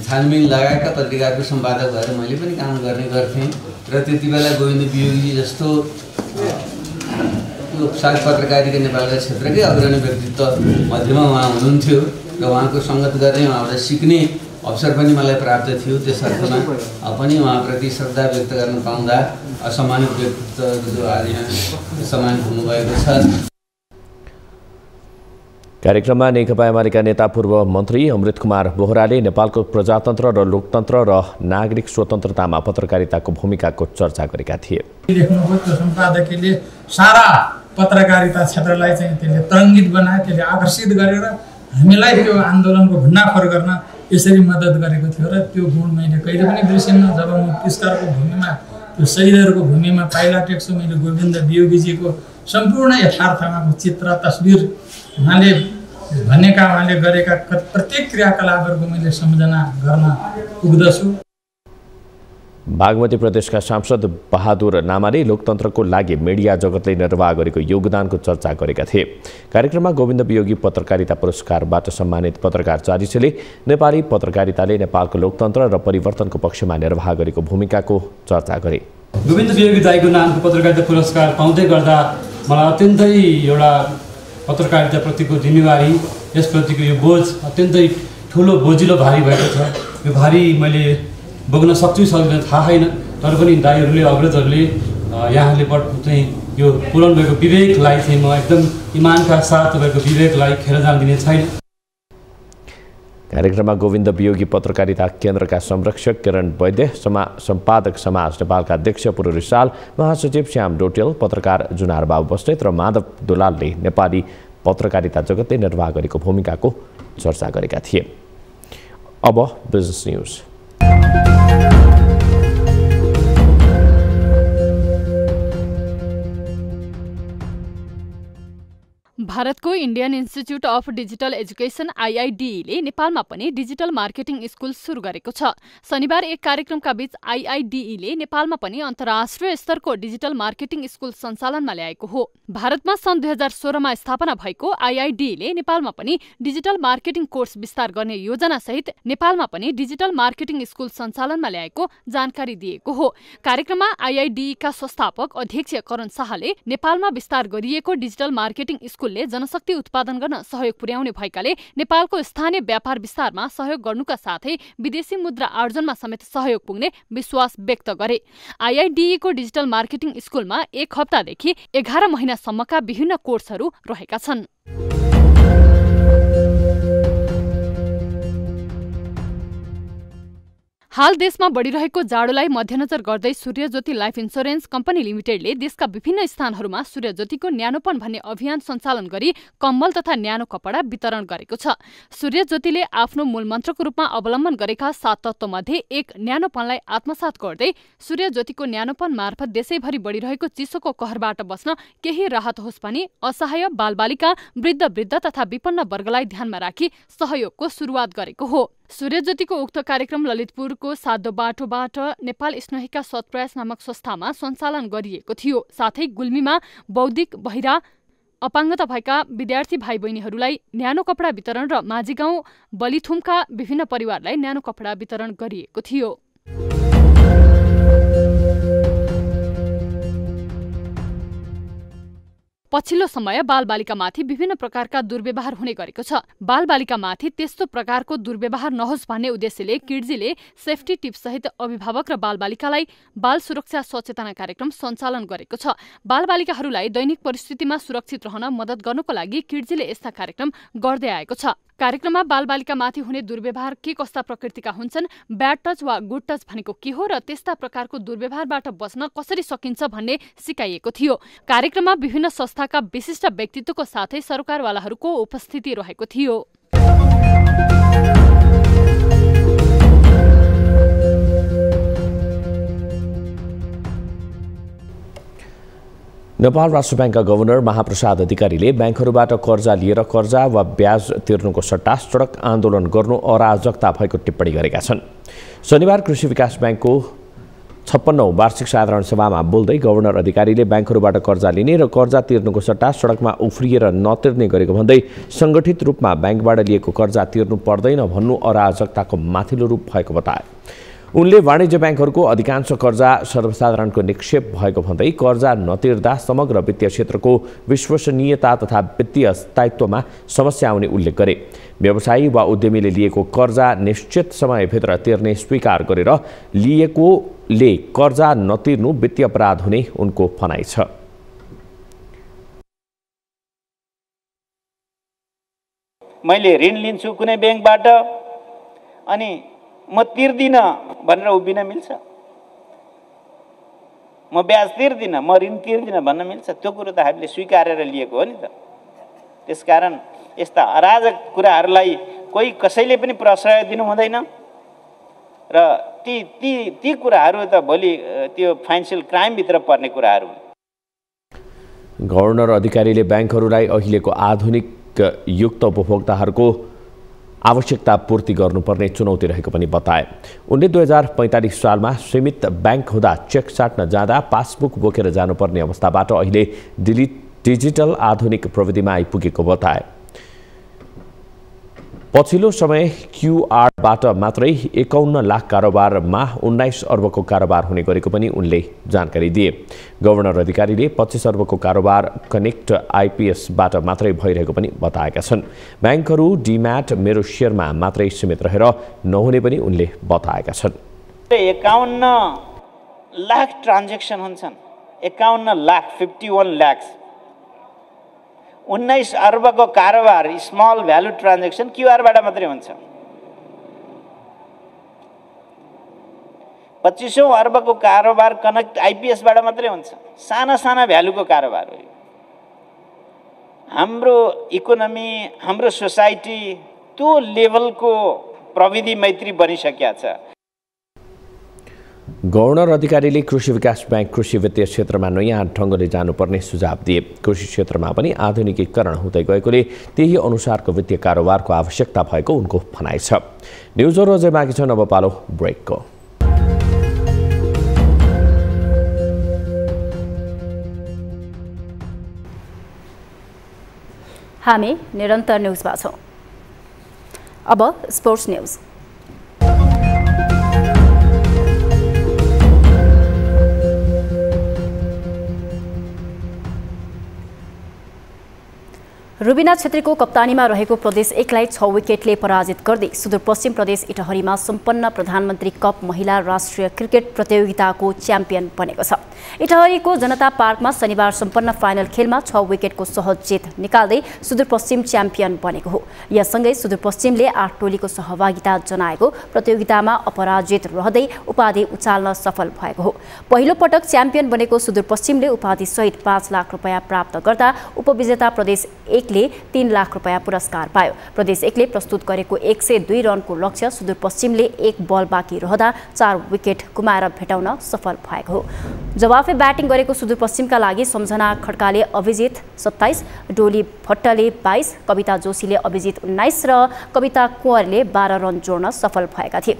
छानबिन लगायतका पत्रिकाको सम्पादक भएर मैले पनि काम गर्ने गर्थेँ र त्यति बेला गोविन्द वियोगी जस्तो यो पत्रकारिता नेपालका क्षेत्रकै अग्रणी व्यक्तित्व मध्येमा उहाँ हुनुहुन्थ्यो र उहाँको सङ्गत गर्ने उहाँबाट सिक्ने अवसर पनि मलाई प्राप्त थियो। त्यस अर्थमा पनि उहाँप्रति श्रद्धा व्यक्त गर्न पाउँदा असम्मानित व्यक्तित्व जो आज यहाँ सम्मानित हुनुभएको छ। कार्यक्रममा नेकपा एमालेका नेता पूर्व मन्त्री अमृत कुमार बोहराले नेपालको प्रजातन्त्र र लोकतन्त्र र नागरिक स्वतन्त्रतामा पत्रकारिताको भूमिकाको चर्चा गरेका थिए। देख्नुभयो त्यो सम्पादकीयले सारा पत्रकारिता क्षेत्रलाई चाहिँ त्यसले तरङ्गित बनाए, त्यसले आकर्षित गरेर हामीलाई त्यो आन्दोलनको भण्डाफोर गर्न यसरी मद्दत गरेको थियो र त्यो गुण मैले कहिले पनि बिर्सिन्न। जब म तिस्कारको भूमिमा, त्यो शहीदहरूको भूमिमा पाइला टेक्छु, मैले गोविन्द वियोगीजीको सम्पूर्ण यथार्थमा चित्र, तस्बिर, उहाँले भनेका, उहाँले गरेका प्रत्येक क्रियाकलापहरूको मैले सम्झना गर्न पुग्दछु। बागमती प्रदेशका सांसद बहादुर लामाले लोकतन्त्रको लागि मिडिया जगतले निर्वाह गरेको योगदानको चर्चा गरेका थिए। कार्यक्रममा गोविन्द वियोगी पत्रकारिता पुरस्कारबाट सम्मानित पत्रकार चारिसेले नेपाली पत्रकारिताले नेपालको लोकतन्त्र र परिवर्तनको पक्षमा निर्वाह गरेको भूमिकाको चर्चा गरे। गोविन्द वियोगी दाइको नामको पत्रकारिता पुरस्कार पाउँदै गर्दा मलाई अत्यन्तै एउटा पत्रकारिताप्रतिको जिम्मेवारी, यसप्रतिको यो बोझ अत्यन्तै ठुलो बोझिलो भारी भएको छ। यो भारी मैले बोक्न सक्छु सक्दैन थाहा छैन, तर पनि दाइहरूले, अग्रजहरूले, यहाँले चाहिँ यो पुराउनु भएको विवेकलाई चाहिँ म एकदम इमानका साथ तपाईँको विवेकलाई खेर जान दिने छैन। कार्यक्रममा गोविन्द वियोगी पत्रकारिता केन्द्रका संरक्षक किरण वैद्य, सम्पादक समाज नेपालका अध्यक्ष पुरू रिसाल, महासचिव श्याम डोटेल, पत्रकार जुनार बाबु बस्नेत र माधव दुलालले नेपाली पत्रकारिता जगतले निर्वाह गरेको भूमिकाको चर्चा गरेका थिए। अब बिजनेस न्युज। भारतको Indian Institute of Digital Education आइआइडिईले नेपालमा पनि डिजिटल मार्केटिङ स्कुल सुरु गरेको छ। शनिबार एक कार्यक्रमका बीच आइआइडिईले नेपालमा पनि अन्तर्राष्ट्रिय स्तरको डिजिटल मार्केटिङ स्कुल सञ्चालनमा ल्याएको हो। भारतमा सन् 2016मा स्थापना भएको आइआइडिईले नेपालमा पनि डिजिटल मार्केटिङ कोर्स विस्तार गर्ने योजना सहित नेपालमा पनि डिजिटल मार्केटिङ स्कुल सञ्चालनमा ल्याएको जानकारी दिएको हो। कार्यक्रममा आइआइडिईका संस्थापक अध्यक्ष करण शाहले नेपालमा विस्तार गरिएको डिजिटल मार्केटिङ स्कुलले जनशक्ति उत्पादन गर्न सहयोग पुर्याउने भएकाले नेपालको स्थानीय व्यापार विस्तारमा सहयोग गर्नुका साथै विदेशी मुद्रा आर्जनमा समेत सहयोग पुग्ने विश्वास व्यक्त गरे। आइआइडिईको डिजिटल मार्केटिङ स्कुलमा 1 हप्तादेखि 11 महिनासम्मका विभिन्न कोर्सहरू रहेका छन्। हाल देशमा बढिरहेको जाडोलाई मध्यनजर गर्दै सूर्यज्योति लाइफ इन्स्योरेन्स कम्पनी लिमिटेडले देशका विभिन्न स्थानहरूमा सूर्यज्योतिको न्यानोपन भन्ने अभियान सञ्चालन गरी कम्बल तथा न्यानो कपडा वितरण गरेको छ। सूर्यज्योतिले आफ्नो मूल मन्त्रको रूपमा अवलम्बन गरेका 7 तत्त्वमध्ये एक न्यानोपनलाई आत्मसात गर्दै सूर्यज्योतिको न्यानोपन मार्फत देशैभरि बढिरहेको चिसोको कहरबाट बस्न केही राहत होस् भनी असहाय बालबालिका, वृद्ध तथा विपन्न वर्गलाई ध्यानमा राखी सहयोगको सुरुवात गरेको हो। सूर्यज्योतिको उक्त कार्यक्रम ललितपुरको साधो बाटोबाट नेपाल स्नेहिका सत्प्रयास नामक संस्थामा सञ्चालन गरिएको थियो। साथै गुल्मीमा बौद्धिक, बहिरा, अपाङ्गता भएका विद्यार्थी भाइ बहिनीहरूलाई न्यानो कपडा वितरण र माझीगाउँ बलिथुमका विभिन्न परिवारलाई न्यानो कपडा वितरण गरिएको थियो। पछिल्लो समय बालबालिकामाथि विभिन्न प्रकारका दुर्व्यवहार हुने गरेको छ। बालबालिकामाथि त्यस्तो प्रकारको दुर्व्यवहार नहोस् भन्ने उद्देश्यले किड्जीले सेफ्टी टिप्स सहित अभिभावक र बालबालिकालाई बाल सुरक्षा सचेतना कार्यक्रम सञ्चालन गरेको छ। बालबालिकाहरूलाई दैनिक परिस्थितिमा सुरक्षित रहन मद्दत गर्नको लागि किड्जीले यस्ता कार्यक्रम गर्दै आएको छ। कार्यक्रममा बालबालिकामाथि हुने दुर्व्यवहार के कस्ता प्रकृतिका हुन्छन्, ब्याड टच वा गुड टच भनेको के हो र त्यस्ता प्रकारको दुर्व्यवहारबाट बच्न कसरी सकिन्छ भन्ने सिकाइएको थियो। कार्यक्रममा विभिन्न संस्थाका विशिष्ट व्यक्तित्वको साथै सरकारवालाहरूको उपस्थिति रहेको थियो। नेपाल राष्ट्र ब्याङ्कका गभर्नर महाप्रसाद अधिकारीले ब्याङ्कहरूबाट कर्जा लिएर कर्जा वा ब्याज तिर्नुको सट्टा सडक आन्दोलन गर्नु अराजकता भएको टिप्पणी गरेका छन्। शनिबार कृषि विकास ब्याङ्कको 56औं वार्षिक साधारण सभामा बोल्दै गभर्नर अधिकारीले ब्याङ्कहरूबाट कर्जा लिने र कर्जा तिर्नुको सट्टा सडकमा उफ्रिएर नतिर्ने गरेको भन्दै सङ्गठित रूपमा ब्याङ्कबाट लिएको कर्जा तिर्नु पर्दैन भन्नु अराजकताको माथिल्लो रूप भएको बताए। उनले वाणिज्य ब्याङ्कहरूको अधिकांश कर्जा सर्वसाधारणको निक्षेप भएको भन्दै कर्जा नतिर्दा समग्र वित्तीय क्षेत्रको विश्वसनीयता तथा वित्तीय स्थायित्वमा समस्या आउने उल्लेख गरे। व्यवसायी वा उद्यमीले लिएको कर्जा निश्चित समयभित्र तिर्ने स्वीकार गरेर लिएकोले कर्जा नतिर्नु वित्तीय अपराध हुने उनको भनाइ छ। मैले ऋण लिन्छु कुनै ब्याङ्कबाट अनि म तिर्दिन भनेर उभिन मिल्छ? म ब्याज तिर्दिन, म ऋण तिर्दिन भन्न मिल्छ? त्यो कुरो त हामीले स्वीकारेर लिएको हो नि त। त्यसकारण यस्ता अराजक कुराहरूलाई कोही कसैले पनि प्रश्रय दिनु हुँदैन र ती ती ती कुराहरू त भोलि त्यो फाइनेन्सियल क्राइमभित्र पर्ने कुराहरू हुन्। गभर्नर अधिकारीले ब्याङ्कहरूलाई अहिलेको आधुनिक युक्त उपभोक्ताहरूको आवश्यकता पूर्ति गर्नुपर्ने चुनौती रहेको पनि बताए। उनले 2045 सालमा सीमित ब्याङ्क हुँदा चेक साट्न जाँदा पासबुक बोकेर जानुपर्ने अवस्थाबाट अहिले डिजिटल आधुनिक प्रविधिमा आइपुगेको बताए। पछिल्लो समय क्युआरबाट मात्रै 51 लाख कारोबारमा 19 अर्बको कारोबार हुने गरेको पनि उनले जानकारी दिए। गभर्नर अधिकारीले 25 अर्बको कारोबार कनेक्ट आइपिएसबाट मात्रै भइरहेको पनि बताएका छन्। ब्याङ्कहरू डिम्याट मेरो सेयरमा मात्रै सीमित रहेर नहुने पनि उनले बताएका छन्। 51 लाख ट्रान्जेक्सन हुन्छन्। 51 लाख 51 लाख 19 अर्बको कारोबार स्मल भ्यालु ट्रान्जेक्सन क्युआरबाट मात्रै हुन्छ। 25औं अर्बको कारोबार कनेक्ट आइपिएसबाट मात्रै हुन्छ। साना साना भ्यालुको कारोबार हो। हाम्रो इकोनोमी, हाम्रो सोसाइटी त्यो लेभलको प्रविधि मैत्री बनिसकेका छ। गभर्नर अधिकारीले कृषि विकास ब्याङ्क कृषि वित्तीय क्षेत्रमा नयाँ ढङ्गले जानुपर्ने सुझाव दिए। कृषि क्षेत्रमा पनि आधुनिकीकरण हुँदै गएकोले त्यही अनुसारको वित्तीय कारोबारको आवश्यकता भएको उनको भनाइ छ। न्युजहरू अझै बाँकी छन्, अब पालो ब्रेकको। हामी निरन्तर न्युजमा छौँ। अब स्पोर्ट्स न्युज। रुबिना छेत्रीको कप्तानीमा रहेको प्रदेश 1 लाई 6 विकेटले पराजित गर्दै सुदूरपश्चिम प्रदेश इटहरीमा सम्पन्न प्रधानमन्त्री कप महिला राष्ट्रिय क्रिकेट प्रतियोगिताको च्याम्पियन बनेको छ। इटहरीको जनता पार्कमा शनिबार सम्पन्न फाइनल खेलमा 6 विकेटको सहज जित निकाल्दै सुदूरपश्चिम च्याम्पियन बनेको हो। यससँगै सुदूरपश्चिमले 8 टोलीको सहभागिता जनाएको प्रतियोगितामा अपराजित रहँदै उपाधि उचाल्न सफल भएको हो। पहिलो पटक च्याम्पियन बनेको सुदूरपश्चिमले उपाधिसहित 5 लाख रुपैयाँ प्राप्त गर्दा उपविजेता प्रदेश 1 ले 3 लाख रुपैयाँ पुरस्कार पायो। प्रदेश 1 ले प्रस्तुत गरेको 102 रनको लक्ष्य सुदूरपश्चिमले 1 बल बाँकी रहँदा 4 विकेट गुमाएर भेटाउन सफल भएको हो। जवाफे ब्याटिङ गरेको सुदूरपश्चिमका लागि सम्झना खड्काले अभिजित 27, डोली भट्टले 22, कविता जोशीले अभिजित 19 र कविता कुँवरले 12 रन जोड्न सफल भएका थिए।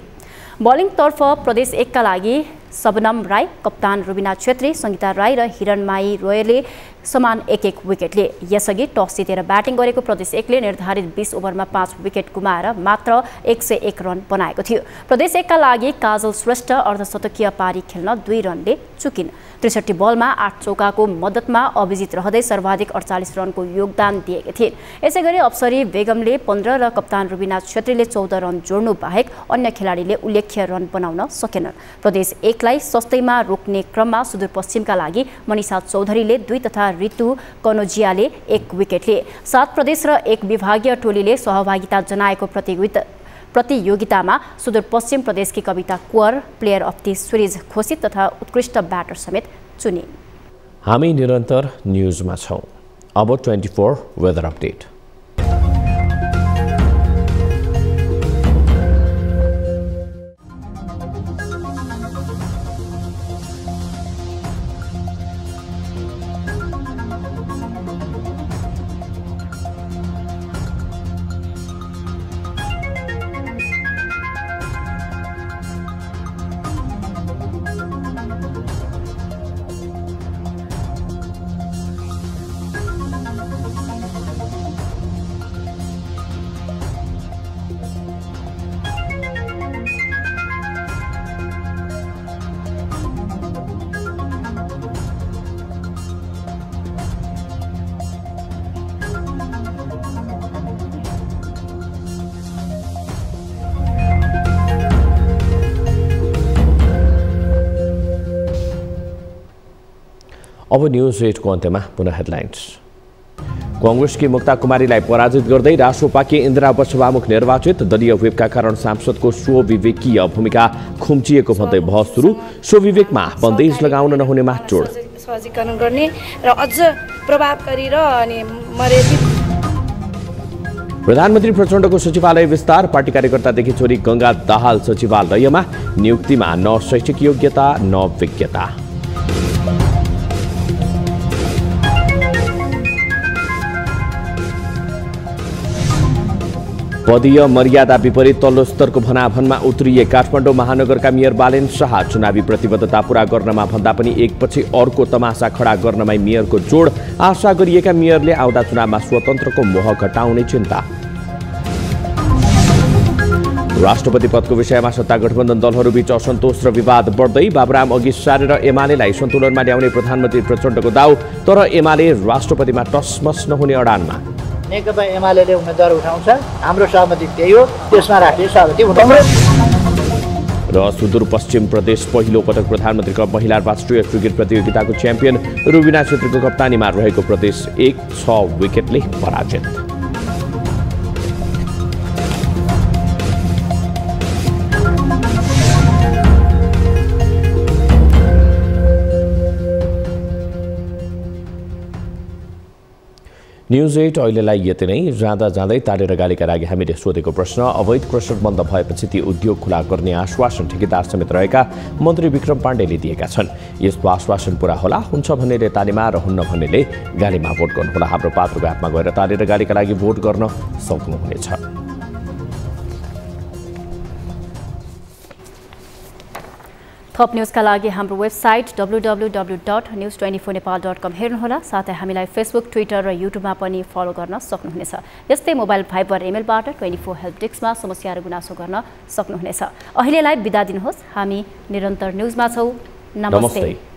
बलिङतर्फ प्रदेश 1 का लागि सबनम राई, कप्तान रुबिना छेत्री, सङ्गीता राई र हिरणमाई रोयले समान 1-1 विकेटले। यसअघि टस जितेर ब्याटिङ गरेको प्रदेश 1 ले निर्धारित 20 ओभरमा 5 विकेट गुमाएर मात्र 101 रन बनाएको थियो। प्रदेश 1 का लागि काजल श्रेष्ठ अर्धशतकीय पारी खेल्न 2 रनले चुकिन्। 63 बलमा 8 चौकाको मद्दतमा अभिजित रहँदै सर्वाधिक 48 रनको योगदान दिएका थिए। यसैगरी अप्सरी बेगमले 15 र कप्तान रुबिना छेत्रीले 14 रन जोड्नु बाहेक अन्य खेलाडीले उल्लेख्य रन बनाउन सकेनन्। प्रदेश 1 लाई सस्तैमा रोक्ने क्रममा सुदूरपश्चिमका लागि मनिषा चौधरीले 2 तथा ऋतु कनोजियाले 1 विकेटले। 7 प्रदेश र 1 विभागीय टोलीले सहभागिता जनाएको प्रतियोगितामा सुदूरपश्चिम प्रदेशकी Kavita Kunwar player of the series घोषित तथा उत्कृष्ट ब्याटर समेत चुनिन्। हामी निरन्तर न्युजमा छौँ। अब 24 वेदर अपडेट। अब न्यूज 8 को अन्त्यमा पुनः हेडलाइन्स। कांग्रेसकी मुक्ता कुमारीलाई पराजित गर्दै राष्ट्रपाकी इन्दिरा उपसभामुख निर्वाचित। दलीय व्हिपका कारण सांसदको स्वविवेकीय भूमिका खुम्चिएको भन्दै बहस सुरु। स्वविवेकमा बन्देज लगाउन नहुनेमा जोड। सहजीकरण गर्ने र अझ प्रभावकारी र अनि मर्यादित। प्रधानमन्त्री प्रचण्डको सचिवालय विस्तार। पार्टी कार्यकर्तादेखि छोरी गंगा दाहाल सचिवालयमा। नियुक्तिमा न शैक्षिक योग्यता न विज्ञता। पदीय मर्यादा विपरीत तल्लो स्तरको भनाभनमा उत्रिए काठमाडौँ महानगरका मेयर बालेन शाह। चुनावी प्रतिबद्धता पूरा गर्नमा भन्दा पनि एकपछि अर्को तमासा खडा गर्नमै मेयरको जोड। आशा गरिएका मेयरले आउँदा चुनावमा स्वतन्त्रको मोह घटाउने चिन्ता। राष्ट्रपति पदको विषयमा सत्ता गठबन्धन दलहरूबीच असन्तोष र विवाद बढ्दै। बाबुराम अघि सारेर एमालेलाई सन्तुलनमा ल्याउने प्रधानमन्त्री प्रचण्डको दाउ। तर एमाले राष्ट्रपतिमा टसमस नहुने अडानमा। नेकपा एमाले उम्मेदवार उठाउँछ, हाम्रो सहमति त्यही हो, त्यसमा राष्ट्रिय सहमति हुनुपर्छ। र सुदूरपश्चिम प्रदेश पहिलो पटक प्रधानमन्त्री कप महिला राष्ट्रिय क्रिकेट प्रतियोगिताको च्याम्पियन रुबिना छेत्रीको कप्तानीमा रहेको प्रदेश 1-6 विकेटले पराजित। न्यूज 8 अहिलेलाई यति नै। जाँदा जाँदै तारेर गालीका लागि हामीले सोधेको प्रश्न, अवैध क्रसर बन्द भएपछि ती उद्योग खुला गर्ने आश्वासन ठेकेदार समेत रहेका मन्त्री विक्रम पाण्डेले दिएका छन्। यस्तो आश्वासन पूरा होला हुन्छ भन्नेले तालीमा र हुन्न भन्नेले गालीमा भोट गर्नुहोला। हाम्रो पात्रको एपमा गएर तारेर गालीका लागि भोट गर्न सक्नुहुनेछ। थप न्यूजका लागि हाम्रो वेबसाइट www.news24nepal.com हेर्नुहोला। साथै हामीलाई फेसबुक, ट्विटर र युट्युबमा पनि फलो गर्न सक्नुहुनेछ। यस्तै मोबाइल भाइबर इमेलबाट 24 हेल्प डेस्कमा समस्या र गुनासो गर्न सक्नुहुनेछ। अहिलेलाई बिदा दिनुहोस्। हामी निरन्तर न्यूजमा छौं। नमस्ते।